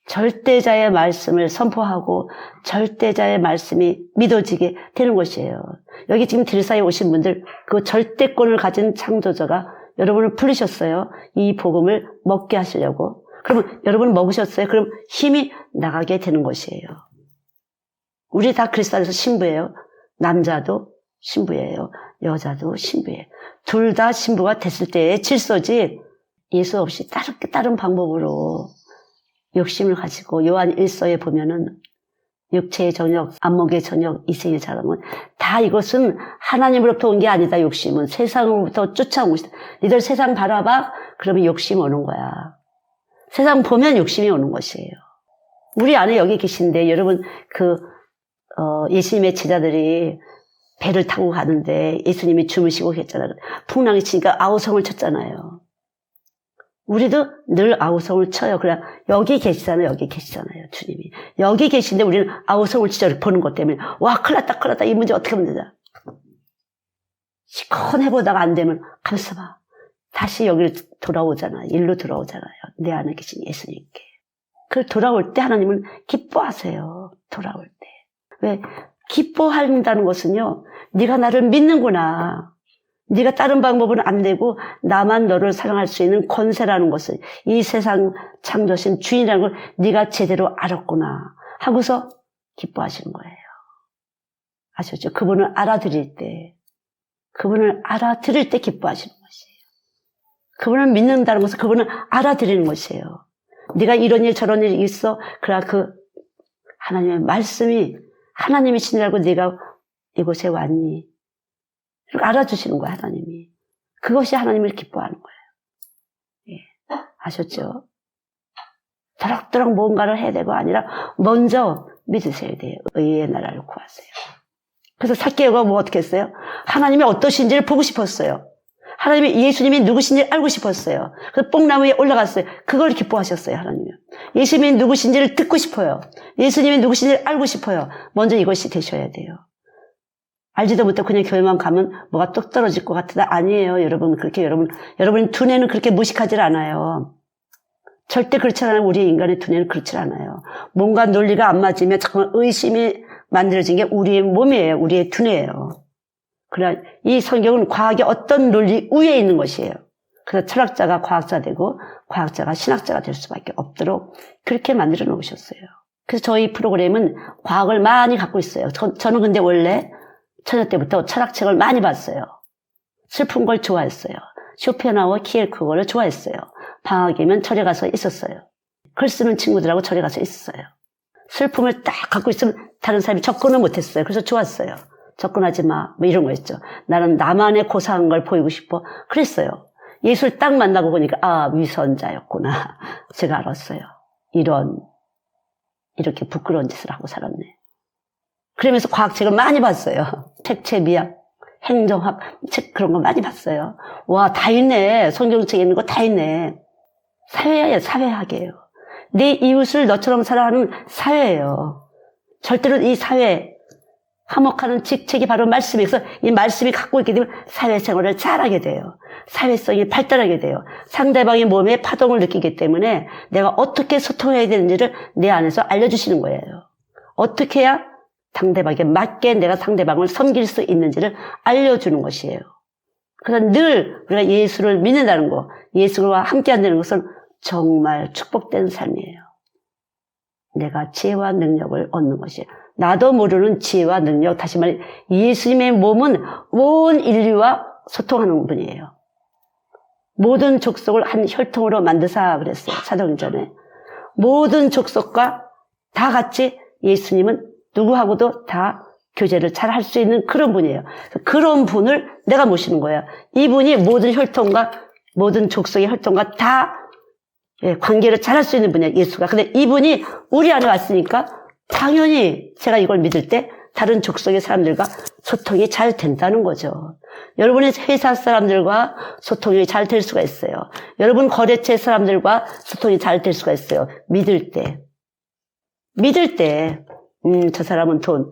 절대자의 말씀을 선포하고 절대자의 말씀이 믿어지게 되는 것이에요. 여기 지금 들사에 오신 분들 그 절대권을 가진 창조자가 여러분을 부르셨어요. 이 복음을 먹게 하시려고. 그러면 여러분 먹으셨어요. 그럼 힘이 나가게 되는 것이에요. 우리 다 그리스도 안에서 신부예요. 남자도 신부예요. 여자도 신부예요. 둘 다 신부가 됐을 때의 질서지 예수 없이 다른 방법으로 욕심을 가지고 요한 1서에 보면은 육체의 정욕, 안목의 정욕, 이생의 자랑은 다 이것은 하나님으로부터 온 게 아니다. 욕심은 세상으로부터 쫓아온 것이다. 니들 세상 바라봐. 그러면 욕심 오는 거야. 세상 보면 욕심이 오는 것이에요. 우리 안에 여기 계신데 여러분 예수님의 제자들이 배를 타고 가는데 예수님이 주무시고 계셨잖아요. 풍랑이 치니까 아우성을 쳤잖아요. 우리도 늘 아우성을 쳐요. 그냥 여기 계시잖아요. 여기 계시잖아요. 주님이. 여기 계신데 우리는 아우성을 치죠. 보는 것 때문에. 와 큰일 났다. 이 문제 어떻게 하면 되냐. 시큰해보다가 안 되면 가만있어 봐. 다시 여기로 돌아오잖아요. 일로 돌아오잖아요. 내 안에 계신 예수님께. 그 돌아올 때 하나님은 기뻐하세요. 돌아올 때. 왜? 기뻐한다는 것은요. 네가 나를 믿는구나. 네가 다른 방법은 안 되고 나만 너를 사랑할 수 있는 권세라는 것을 이 세상 창조신 주인이라는 걸 네가 제대로 알았구나 하고서 기뻐하시는 거예요. 아셨죠? 그분을 알아들일 때 기뻐하시는 것이에요. 그분을 믿는다는 것은 그분을 알아들이는 것이에요. 네가 이런 일 저런 일이 있어. 그래 그 하나님의 말씀이 하나님이신 줄 알고 네가 이곳에 왔니? 알아주시는 거예요, 하나님이. 그것이 하나님을 기뻐하는 거예요. 예. 아셨죠? 도락도락 뭔가를 해야 되고 아니라 먼저 믿으셔야 돼요. 의의 나라를 구하세요. 그래서 삭개오가 뭐 어떻게 했어요? 하나님이 어떠신지를 보고 싶었어요. 하나님이 예수님이 누구신지를 알고 싶었어요. 그 뽕나무에 올라갔어요. 그걸 기뻐하셨어요, 하나님이. 예수님이 누구신지를 듣고 싶어요. 예수님이 누구신지를 알고 싶어요. 먼저 이것이 되셔야 돼요. 알지도 못하고 그냥 교회만 가면 뭐가 똑 떨어질 것 같으다. 아니에요. 여러분. 그렇게 여러분 두뇌는 그렇게 무식하지 않아요. 절대 그렇지 않아요. 우리 인간의 두뇌는 그렇지 않아요. 뭔가 논리가 안 맞으면 정말 의심이 만들어진 게 우리의 몸이에요. 우리의 두뇌예요. 그래, 이 성경은 과학의 어떤 논리 위에 있는 것이에요. 그래서 철학자가 과학자 되고 과학자가 신학자가 될 수밖에 없도록 그렇게 만들어 놓으셨어요. 그래서 저희 프로그램은 과학을 많이 갖고 있어요. 저는 근데 원래 처녀 때부터 철학책을 많이 봤어요. 슬픈 걸 좋아했어요. 쇼펜하우어 키엘크거를 좋아했어요. 방학이면 절에 가서 있었어요. 글 쓰는 친구들하고 절에 가서 있었어요. 슬픔을 딱 갖고 있으면 다른 사람이 접근을 못했어요. 그래서 좋았어요. 접근하지 마. 뭐 이런 거 있죠. 나는 나만의 고상한 걸 보이고 싶어. 그랬어요. 예수를 딱 만나고 보니까 아 위선자였구나. 제가 알았어요. 이렇게 부끄러운 짓을 하고 살았네. 그러면서 과학책을 많이 봤어요. 색채 미학, 행정학 책 그런 거 많이 봤어요. 와, 다 있네. 성경책에 있는 거 다 있네. 사회예요. 사회학이에요. 내 이웃을 너처럼 사랑하는 사회예요. 절대로 이 사회 화목하는 책이 바로 말씀이어서 이 말씀이 갖고 있게 되면 사회생활을 잘하게 돼요. 사회성이 발달하게 돼요. 상대방의 몸에 파동을 느끼기 때문에 내가 어떻게 소통해야 되는지를 내 안에서 알려주시는 거예요. 어떻게 해야 상대방에게 맞게 내가 상대방을 섬길 수 있는지를 알려주는 것이에요. 그래서 늘 우리가 예수를 믿는다는 거, 예수와 함께 한다는 것은 정말 축복된 삶이에요. 내가 지혜와 능력을 얻는 것이 나도 모르는 지혜와 능력, 다시 말해 예수님의 몸은 온 인류와 소통하는 분이에요. 모든 족속을 한 혈통으로 만드사 그랬어요. 사도행전에. 모든 족속과 다 같이 예수님은 누구하고도 다 교제를 잘 할 수 있는 그런 분이에요. 그런 분을 내가 모시는 거예요. 이분이 모든 혈통과 모든 족속의 혈통과 다 관계를 잘 할 수 있는 분이에요. 예수가. 근데 이분이 우리 안에 왔으니까 당연히 제가 이걸 믿을 때 다른 족속의 사람들과 소통이 잘 된다는 거죠. 여러분의 회사 사람들과 소통이 잘 될 수가 있어요. 여러분 거래처 사람들과 소통이 잘 될 수가 있어요. 믿을 때. 저 사람은 돈.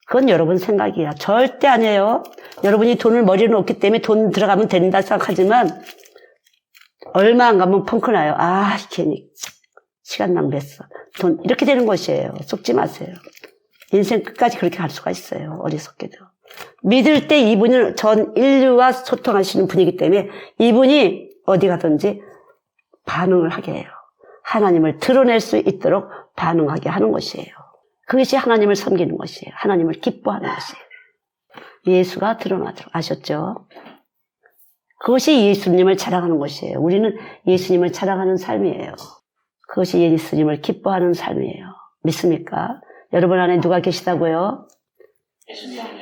그건 여러분 생각이야. 절대 아니에요. 여러분이 돈을 머리에 놓기 때문에 돈 들어가면 된다 생각하지만 얼마 안 가면 펑크 나요. 아, 괜히 시간 낭비했어. 돈 이렇게 되는 것이에요. 속지 마세요. 인생 끝까지 그렇게 갈 수가 있어요. 어리석게도. 믿을 때 이분은 전 인류와 소통하시는 분이기 때문에 이분이 어디 가든지 반응을 하게 해요. 하나님을 드러낼 수 있도록 반응하게 하는 것이에요. 그것이 하나님을 섬기는 것이에요. 하나님을 기뻐하는 것이에요. 예수가 드러나도록. 아셨죠? 그것이 예수님을 자랑하는 것이에요. 우리는 예수님을 자랑하는 삶이에요. 그것이 예수님을 기뻐하는 삶이에요. 믿습니까? 여러분 안에 누가 계시다고요?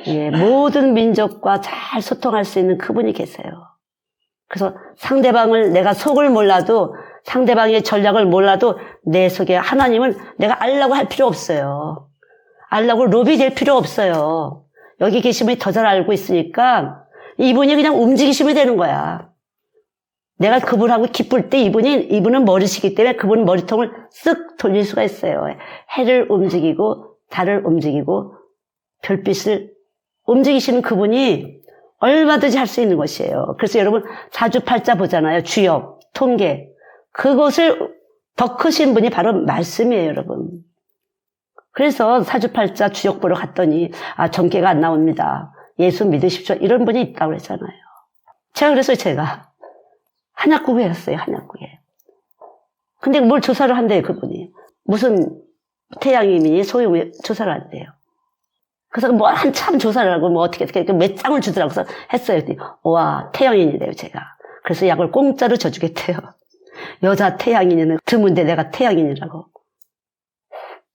예, 모든 민족과 잘 소통할 수 있는 그분이 계세요. 그래서 상대방을 내가 속을 몰라도 상대방의 전략을 몰라도 내 속에 하나님을 내가 알라고 할 필요 없어요. 알라고 로비될 필요 없어요. 여기 계시면 더 잘 알고 있으니까 이분이 그냥 움직이시면 되는 거야. 내가 그분하고 기쁠 때 이분은 머리시기 때문에 그분 머리통을 쓱 돌릴 수가 있어요. 해를 움직이고 달을 움직이고 별빛을 움직이시는 그분이 얼마든지 할 수 있는 것이에요. 그래서 여러분 사주팔자 보잖아요. 주역, 통계. 그것을 더 크신 분이 바로 말씀이에요, 여러분. 그래서 사주팔자 주역 보러 갔더니 정계가 안 나옵니다. 예수 믿으십시오. 이런 분이 있다고 그랬잖아요. 그래서 제가 한약국에 한약국에. 근데 뭘 조사를 한대요, 그분이. 무슨 태양이니 소용이 조사를 한대요. 그래서 뭐 한참 조사를 하고 뭐 어떻게 몇 장을 주더라고. 그래서 했어요. 와, 태양인이래요, 제가. 그래서 약을 공짜로 줘주겠대요. 여자 태양인은 드문데 내가 태양인이라고.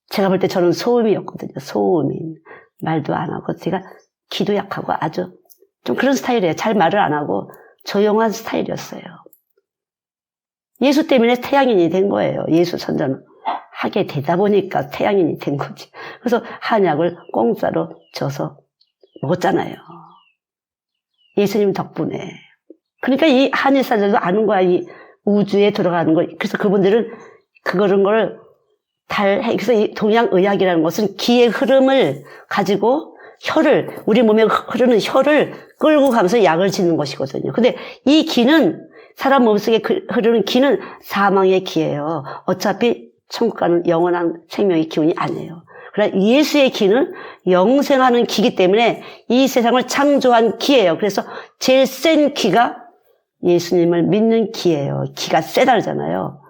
제가 볼 때 저는 소음이었거든요. 소음인. 말도 안 하고 제가 기도 약하고 아주 좀 그런 스타일이에요. 잘 말을 안 하고 조용한 스타일이었어요. 예수 때문에 태양인이 된 거예요. 예수 선전 하게 되다 보니까 태양인이 된 거지. 그래서 한약을 공짜로 줘서 먹었잖아요. 예수님 덕분에. 그러니까 이 한의사들도 아는 거야. 이 우주에 들어가는 거. 그래서 그분들은 그런 걸 그래서 이 동양의학이라는 것은 기의 흐름을 가지고 우리 몸에 흐르는 혈을 끌고 가면서 약을 짓는 것이거든요. 근데 이 기는 사람 몸속에 흐르는 기는 사망의 기예요. 어차피 천국 가는 영원한 생명의 기운이 아니에요. 그러나 예수의 기는 영생하는 기이기 때문에 이 세상을 창조한 기예요. 그래서 제일 센 기가 예수님을 믿는 기예요. 기가 세다잖아요.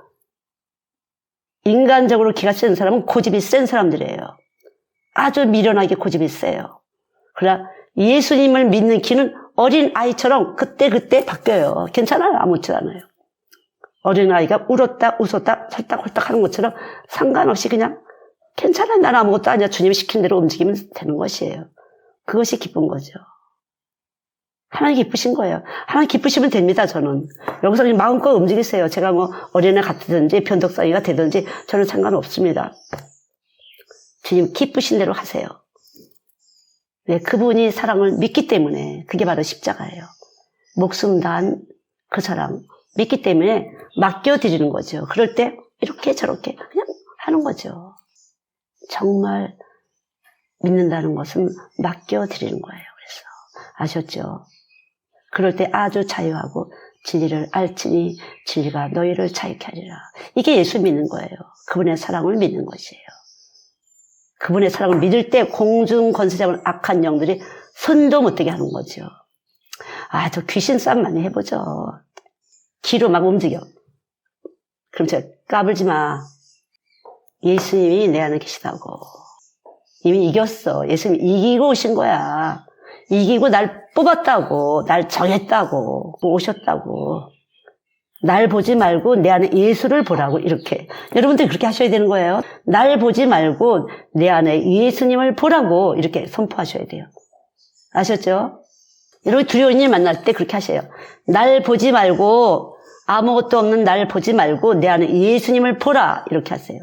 인간적으로 기가 센 사람은 고집이 센 사람들이에요. 아주 미련하게 고집이 세요. 그러나 예수님을 믿는 기는 어린 아이처럼 그때그때 바뀌어요. 괜찮아요. 아무렇지 않아요. 어린아이가 울었다 웃었다 설딱홀딱 하는 것처럼 상관없이 그냥 괜찮아. 난 아무것도 아니야. 주님이 시킨 대로 움직이면 되는 것이에요. 그것이 기쁜 거죠. 하나님 기쁘신 거예요. 하나님 기쁘시면 됩니다. 저는. 여기서 그냥 마음껏 움직이세요. 제가 뭐 어린애 같든지 변덕사기가 되든지 저는 상관없습니다. 주님 기쁘신 대로 하세요. 네, 그분이 사랑을 믿기 때문에 그게 바로 십자가예요. 목숨 다한 그 사랑 믿기 때문에 맡겨드리는 거죠. 그럴 때 이렇게 저렇게 그냥 하는 거죠. 정말 믿는다는 것은 맡겨드리는 거예요. 그래서 아셨죠? 그럴 때 아주 자유하고 진리를 알지니 진리가 너희를 자유케 하리라. 이게 예수 믿는 거예요. 그분의 사랑을 믿는 것이에요. 그분의 사랑을 믿을 때 공중 권세 잡은 악한 영들이 손도 못 대게 하는 거죠. 저 귀신 싸움 많이 해보죠. 기로 막 움직여. 그럼 제가 까불지 마. 예수님이 내 안에 계시다고. 이미 이겼어. 예수님 이기고 오신 거야. 이기고 날 뽑았다고, 날 정했다고, 오셨다고. 날 보지 말고 내 안에 예수를 보라고, 이렇게. 여러분들 그렇게 하셔야 되는 거예요. 날 보지 말고 내 안에 예수님을 보라고 이렇게 선포하셔야 돼요. 아셨죠? 여러분 두려운 일 만날 때 그렇게 하세요. 날 보지 말고, 아무것도 없는 날 보지 말고 내 안에 예수님을 보라, 이렇게 하세요.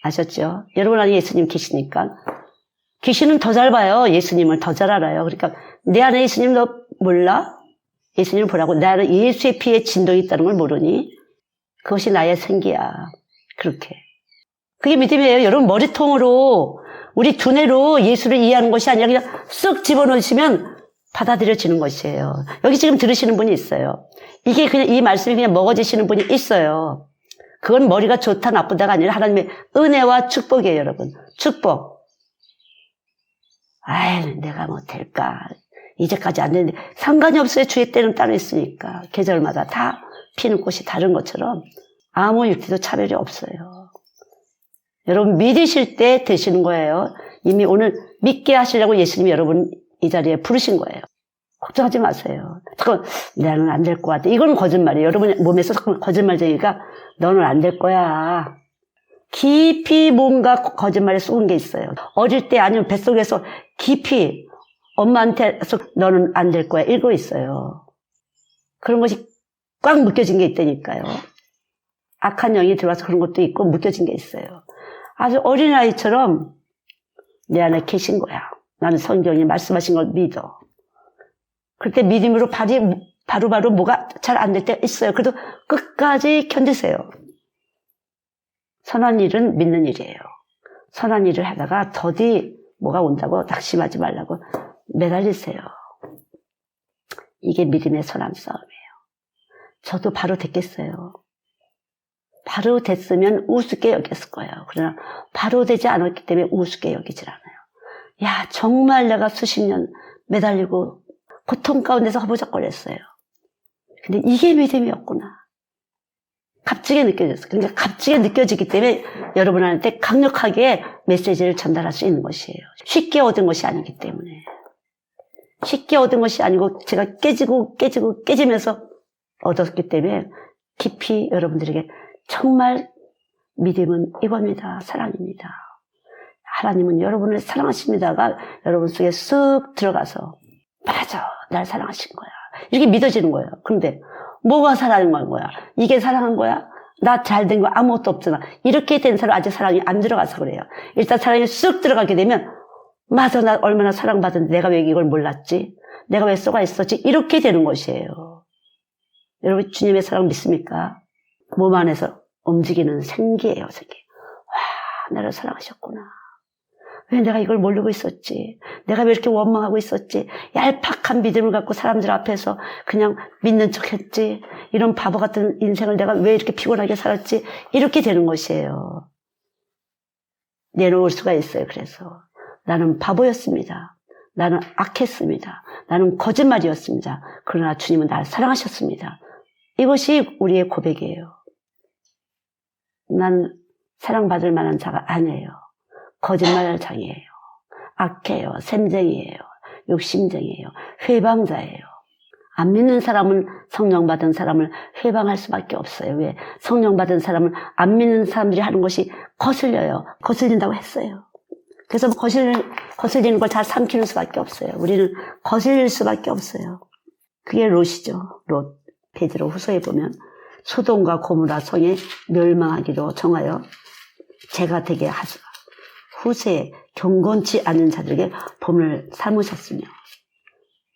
아셨죠? 여러분 안에 예수님 계시니까. 귀신은 더 잘 봐요. 예수님을 더 잘 알아요. 그러니까 내 안에 예수님 너 몰라? 예수님을 보라고. 내 안에 예수의 피에 진동이 있다는 걸 모르니? 그것이 나의 생기야. 그렇게. 그게 믿음이에요. 여러분 머리통으로, 우리 두뇌로 예수를 이해하는 것이 아니라 그냥 쓱 집어넣으시면 받아들여지는 것이에요. 여기 지금 들으시는 분이 있어요. 이게 그냥 이 말씀이 그냥 먹어지시는 분이 있어요. 그건 머리가 좋다 나쁘다가 아니라 하나님의 은혜와 축복이에요, 여러분. 축복. 아이, 내가 뭐 될까? 이제까지 안 됐는데 상관이 없어요. 주의 때는 따로 있으니까. 계절마다 다 피는 꽃이 다른 것처럼 아무 육체도 차별이 없어요. 여러분 믿으실 때 되시는 거예요. 이미 오늘 믿게 하시려고 예수님이 여러분 이 자리에 부르신 거예요. 걱정하지 마세요. 잠깐 나는 안 될 것 같아. 이건 거짓말이에요. 여러분 몸에서 거짓말쟁이가 너는 안 될 거야. 깊이 뭔가 거짓말에 쏘은 게 있어요. 어릴 때 아니면 뱃속에서 깊이 엄마한테서 너는 안 될 거야 읽고 있어요. 그런 것이 꽉 묶여진 게 있다니까요. 악한 영이 들어와서 그런 것도 있고 묶여진 게 있어요. 아주 어린아이처럼 내 안에 계신 거야. 나는 성경이 말씀하신 걸 믿어. 그때 믿음으로 바로바로 뭐가 잘 안 될 때 있어요. 그래도 끝까지 견디세요. 선한 일은 믿는 일이에요. 선한 일을 하다가 더디 뭐가 온다고 낙심하지 말라고 매달리세요. 이게 믿음의 선한 싸움이에요. 저도 바로 됐겠어요. 바로 됐으면 우습게 여겼을 거예요. 그러나 바로 되지 않았기 때문에 우습게 여기질 않아요. 야, 정말 내가 수십 년 매달리고 고통 가운데서 허부적거렸어요. 근데 이게 믿음이었구나. 값지게 느껴졌어요. 그러니까 값지게 느껴지기 때문에 여러분한테 강력하게 메시지를 전달할 수 있는 것이에요. 쉽게 얻은 것이 아니기 때문에. 쉽게 얻은 것이 아니고 제가 깨지면서 얻었기 때문에 깊이 여러분들에게 정말 믿음은 이겁니다. 사랑입니다. 하나님은 여러분을 사랑하십니다가 여러분 속에 쓱 들어가서 맞아, 날 사랑하신 거야. 이렇게 믿어지는 거예요. 그런데 뭐가 사랑한 거야? 이게 사랑한 거야? 나 잘 된 거 아무것도 없잖아. 이렇게 된 사람 아직 사랑이 안 들어가서 그래요. 일단 사랑이 쓱 들어가게 되면 맞아, 나 얼마나 사랑받았는데 내가 왜 이걸 몰랐지? 내가 왜 쏘가 있었지? 이렇게 되는 것이에요. 여러분 주님의 사랑 믿습니까? 몸 안에서 움직이는 생기예요. 생기. 와, 나를 사랑하셨구나. 왜 내가 이걸 모르고 있었지? 내가 왜 이렇게 원망하고 있었지? 얄팍한 믿음을 갖고 사람들 앞에서 그냥 믿는 척 했지? 이런 바보 같은 인생을 내가 왜 이렇게 피곤하게 살았지? 이렇게 되는 것이에요. 내놓을 수가 있어요. 그래서 나는 바보였습니다. 나는 악했습니다. 나는 거짓말이었습니다. 그러나 주님은 나를 사랑하셨습니다. 이것이 우리의 고백이에요. 난 사랑받을 만한 자가 아니에요. 거짓말장이에요. 악해요. 샘쟁이에요. 욕심쟁이에요. 회방자예요. 안 믿는 사람은 성령 받은 사람을 회방할 수밖에 없어요. 왜? 성령 받은 사람은 안 믿는 사람들이 하는 것이 거슬려요. 거슬린다고 했어요. 그래서 거슬리는 걸 잘 삼키는 수밖에 없어요. 우리는 거슬릴 수밖에 없어요. 그게 롯이죠. 롯. 베드로 후서에 보면 소돔과 고모라 성에 멸망하기로 정하여 제가 되게 하소서. 후세에 경건치 않은 자들에게 본을 삼으셨으며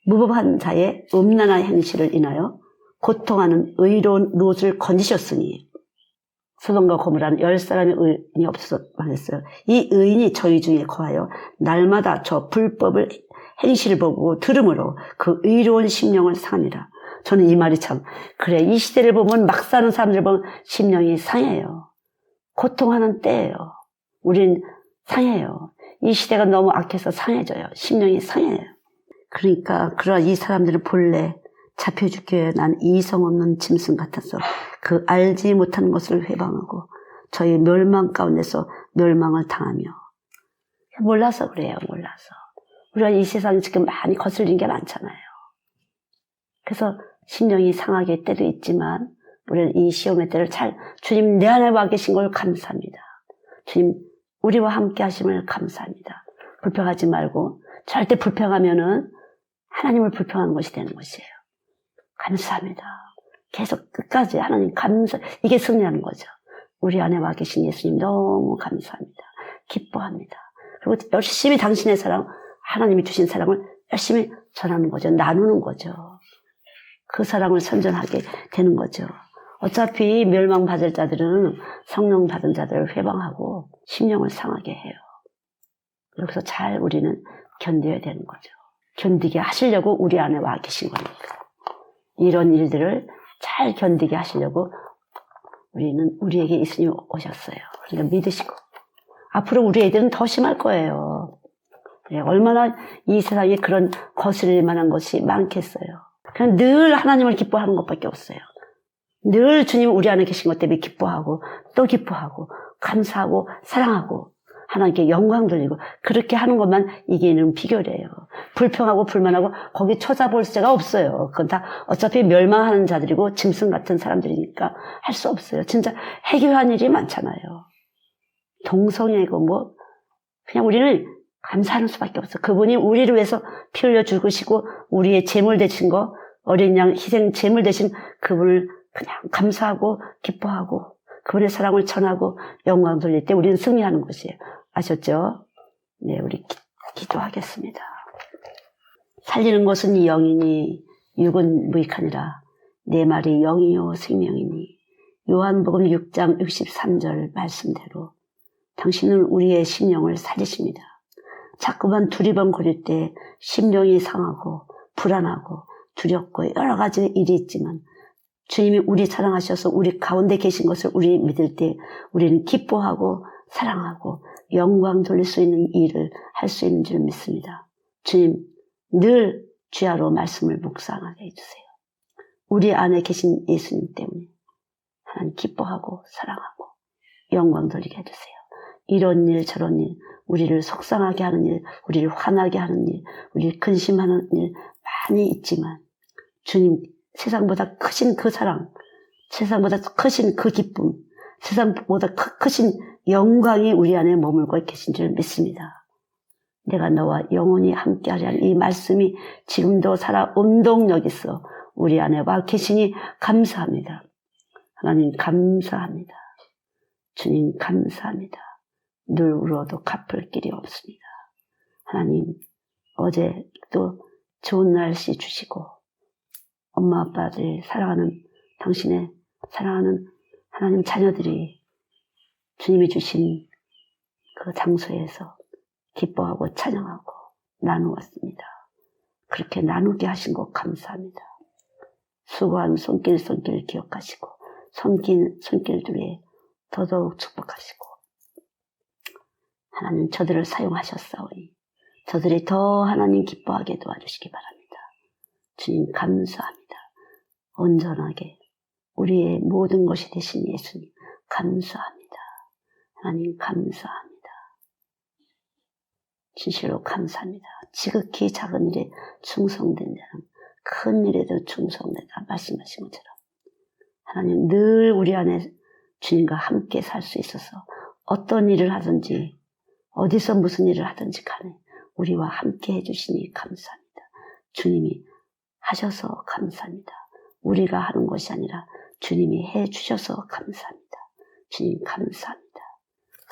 무법한 자의 음란한 행실을 인하여 고통하는 의로운 롯을 건지셨으니 소돔과 고모라는 10사람의 의인이 없어서 말했어요. 이 의인이 저희 중에 거하여 날마다 저 불법을 행실을 보고 들음으로 그 의로운 심령을 상하니라. 저는 이 말이 참 그래, 이 시대를 보면 막 사는 사람들 보면 심령이 상해요. 고통하는 때예요. 우린 상해요. 이 시대가 너무 악해서 상해져요. 심령이 상해요. 그러니까 그러나 이 사람들은 본래 잡혀죽기에 난 이성 없는 짐승 같아서 그 알지 못하는 것을 회방하고 저희 멸망 가운데서 멸망을 당하며 몰라서 그래요. 몰라서. 우리가 이 세상에 지금 많이 거슬린 게 많잖아요. 그래서 심령이 상하게 때도 있지만 우리는 이 시험의 때를 주님 내 안에 와 계신 걸 감사합니다. 주님 우리와 함께 하심을 감사합니다. 불평하지 말고 절대 불평하면은 하나님을 불평하는 것이 되는 것이에요. 감사합니다. 계속 끝까지 하나님 감사, 이게 승리하는 거죠. 우리 안에 와 계신 예수님 너무 감사합니다. 기뻐합니다. 그리고 열심히 당신의 사랑, 하나님이 주신 사랑을 열심히 전하는 거죠. 나누는 거죠. 그 사랑을 선전하게 되는 거죠. 어차피 멸망받을 자들은 성령 받은 자들을 회방하고 심령을 상하게 해요. 그래서 잘 우리는 견뎌야 되는 거죠. 견디게 하시려고 우리 안에 와 계신 거니까. 이런 일들을 잘 견디게 하시려고 우리에게 예수님이 오셨어요. 그러니까 믿으시고. 앞으로 우리 애들은 더 심할 거예요. 네, 얼마나 이 세상에 그런 거스릴 만한 것이 많겠어요. 그냥 늘 하나님을 기뻐하는 것밖에 없어요. 늘 주님 우리 안에 계신 것 때문에 기뻐하고 또 기뻐하고 감사하고 사랑하고 하나님께 영광 돌리고 그렇게 하는 것만 이기는 비결이에요. 불평하고 불만하고 거기 쳐다볼 새가 없어요. 그건 다 어차피 멸망하는 자들이고 짐승 같은 사람들이니까 할 수 없어요. 진짜 해교한 일이 많잖아요. 동성애고 그냥 우리는 감사하는 수밖에 없어요. 그분이 우리를 위해서 피 흘려 죽으시고 우리의 제물 되신 거, 어린 양 희생 제물 되신 그분을 그냥 감사하고 기뻐하고 그분의 사랑을 전하고 영광 돌릴 때 우리는 승리하는 것이에요. 아셨죠? 네, 우리 기도하겠습니다. 살리는 것은 영이니 육은 무익하니라. 내 말이 영이요 생명이니. 요한복음 6장 63절 말씀대로 당신은 우리의 심령을 살리십니다. 자꾸만 두리번거릴 때 심령이 상하고 불안하고 두렵고 여러 가지 일이 있지만 주님이 우리 사랑하셔서 우리 가운데 계신 것을 우리 믿을 때 우리는 기뻐하고 사랑하고 영광 돌릴 수 있는 일을 할 수 있는 줄 믿습니다. 주님 늘 주야로 말씀을 묵상하게 해주세요. 우리 안에 계신 예수님 때문에 하나님 기뻐하고 사랑하고 영광 돌리게 해주세요. 이런 일 저런 일 우리를 속상하게 하는 일 우리를 화나게 하는 일 우리를 근심하는 일 많이 있지만 주님 세상보다 크신 그 사랑 세상보다 크신 그 기쁨 세상보다 크신 영광이 우리 안에 머물고 계신 줄 믿습니다. 내가 너와 영원히 함께하리라는 이 말씀이 지금도 살아 운동력 있어 우리 안에 와 계시니 감사합니다. 하나님 감사합니다. 주님 감사합니다. 늘 울어도 갚을 길이 없습니다. 하나님 어제 또 좋은 날씨 주시고 엄마 아빠들 사랑하는 당신의 사랑하는 하나님 자녀들이 주님이 주신 그 장소에서 기뻐하고 찬양하고 나누었습니다. 그렇게 나누게 하신 것 감사합니다. 수고한 손길 기억하시고 섬긴 손길들에 더더욱 축복하시고 하나님 저들을 사용하셨사오니 저들이 더 하나님 기뻐하게 도와주시기 바랍니다. 주님 감사합니다. 온전하게 우리의 모든 것이 되신 예수님 감사합니다. 하나님 감사합니다. 진실로 감사합니다. 지극히 작은 일에 충성된 자는 큰 일에도 충성된다 말씀하신 것처럼 하나님 늘 우리 안에 주님과 함께 살 수 있어서 어떤 일을 하든지 어디서 무슨 일을 하든지 간에 우리와 함께 해주시니 감사합니다. 주님이 하셔서 감사합니다. 우리가 하는 것이 아니라 주님이 해주셔서 감사합니다. 주님 감사합니다.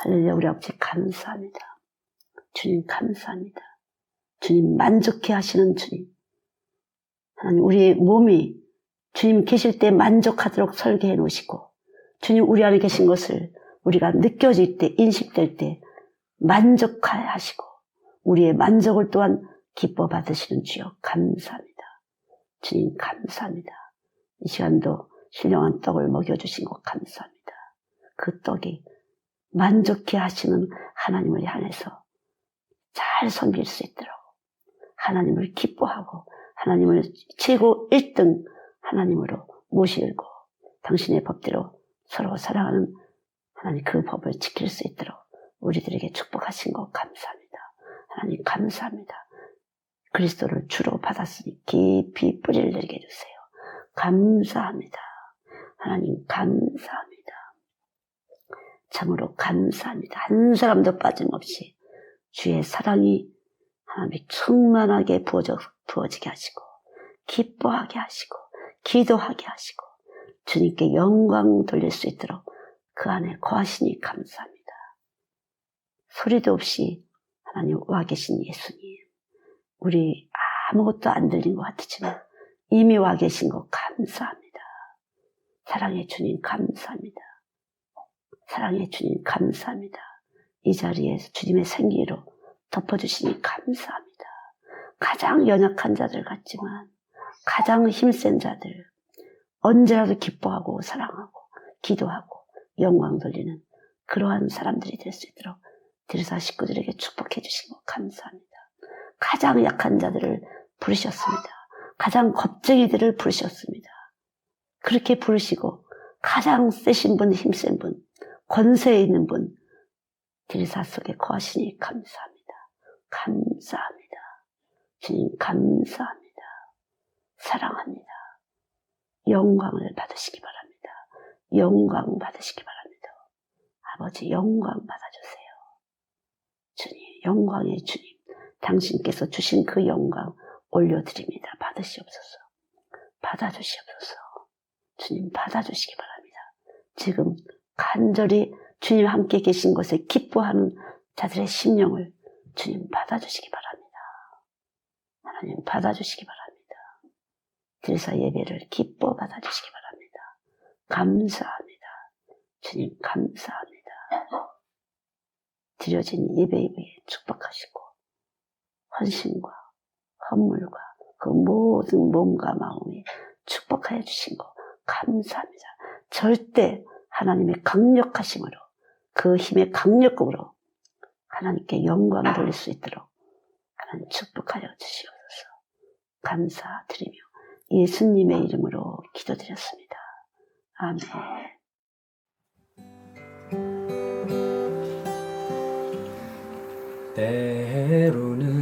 할렐루야 우리 아버지 감사합니다. 주님 감사합니다. 주님 만족해 하시는 주님. 하나님 우리의 몸이 주님 계실 때 만족하도록 설계해 놓으시고 주님 우리 안에 계신 것을 우리가 느껴질 때 인식될 때 만족하게 하시고 우리의 만족을 또한 기뻐 받으시는 주여 감사합니다. 주님 감사합니다. 이 시간도 신령한 떡을 먹여주신 것 감사합니다. 그 떡이 만족해 하시는 하나님을 향해서 잘 섬길 수 있도록 하나님을 기뻐하고 하나님을 최고 1등 하나님으로 모시고 당신의 법대로 서로 사랑하는 하나님 그 법을 지킬 수 있도록 우리들에게 축복하신 것 감사합니다. 하나님 감사합니다. 그리스도를 주로 받았으니 깊이 뿌리를 내리게 해주세요. 감사합니다. 하나님 감사합니다. 참으로 감사합니다. 한 사람도 빠짐없이 주의 사랑이 하나님 충만하게 부어지게 하시고 기뻐하게 하시고 기도하게 하시고 주님께 영광 돌릴 수 있도록 그 안에 거하시니 감사합니다. 소리도 없이 하나님 와 계신 예수님, 우리 아무것도 안 들린 것 같지만 이미 와 계신 것 감사합니다. 사랑의 주님 감사합니다. 사랑의 주님 감사합니다. 이 자리에서 주님의 생기로 덮어주시니 감사합니다. 가장 연약한 자들 같지만 가장 힘센 자들, 언제라도 기뻐하고 사랑하고 기도하고 영광 돌리는 그러한 사람들이 될 수 있도록 드리사 식구들에게 축복해 주신 것 감사합니다. 가장 약한 자들을 부르셨습니다. 가장 겁쟁이들을 부르셨습니다. 그렇게 부르시고 가장 세신 분, 힘센 분, 권세에 있는 분 드리사 속에 거하시니 감사합니다. 감사합니다. 주님 감사합니다. 사랑합니다. 영광을 받으시기 바랍니다. 영광 받으시기 바랍니다. 아버지 영광 받아주세요. 주님, 영광의 주님, 당신께서 주신 그 영광 올려드립니다. 받으시옵소서. 받아주시옵소서. 주님 받아주시기 바랍니다. 지금 간절히 주님 함께 계신 곳에 기뻐하는 자들의 심령을 주님 받아주시기 바랍니다. 하나님 받아주시기 바랍니다. 드리사 예배를 기뻐 받아주시기 바랍니다. 감사합니다. 주님 감사합니다. 드려진 예배 위에 축복하시고 헌신과 헌물과 그 모든 몸과 마음에 축복하여 주신 거 감사합니다. 절대 하나님의 강력하심으로 그 힘의 강력으로 하나님께 영광 돌릴 수 있도록 하나님 축복하여 주시옵소서. 감사드리며 예수님의 이름으로 기도드렸습니다. 아멘. 때로는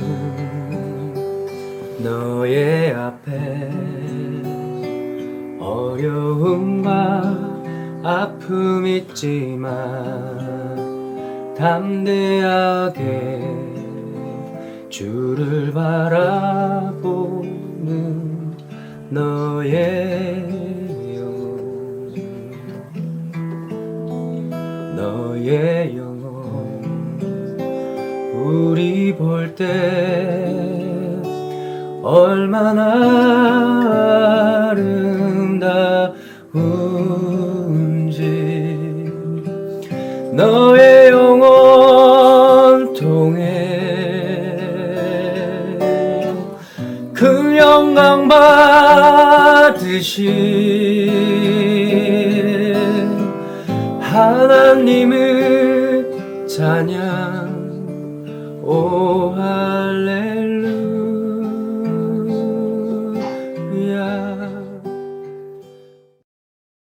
너의 앞에 어려움과 아픔 있지만 담대하게 주를 바라보는 너의 영혼, 너의 영혼 우리 볼 때 얼마나 아름다운지 너의 영혼 통해 그 영광 받으신 하나님을 찬양 오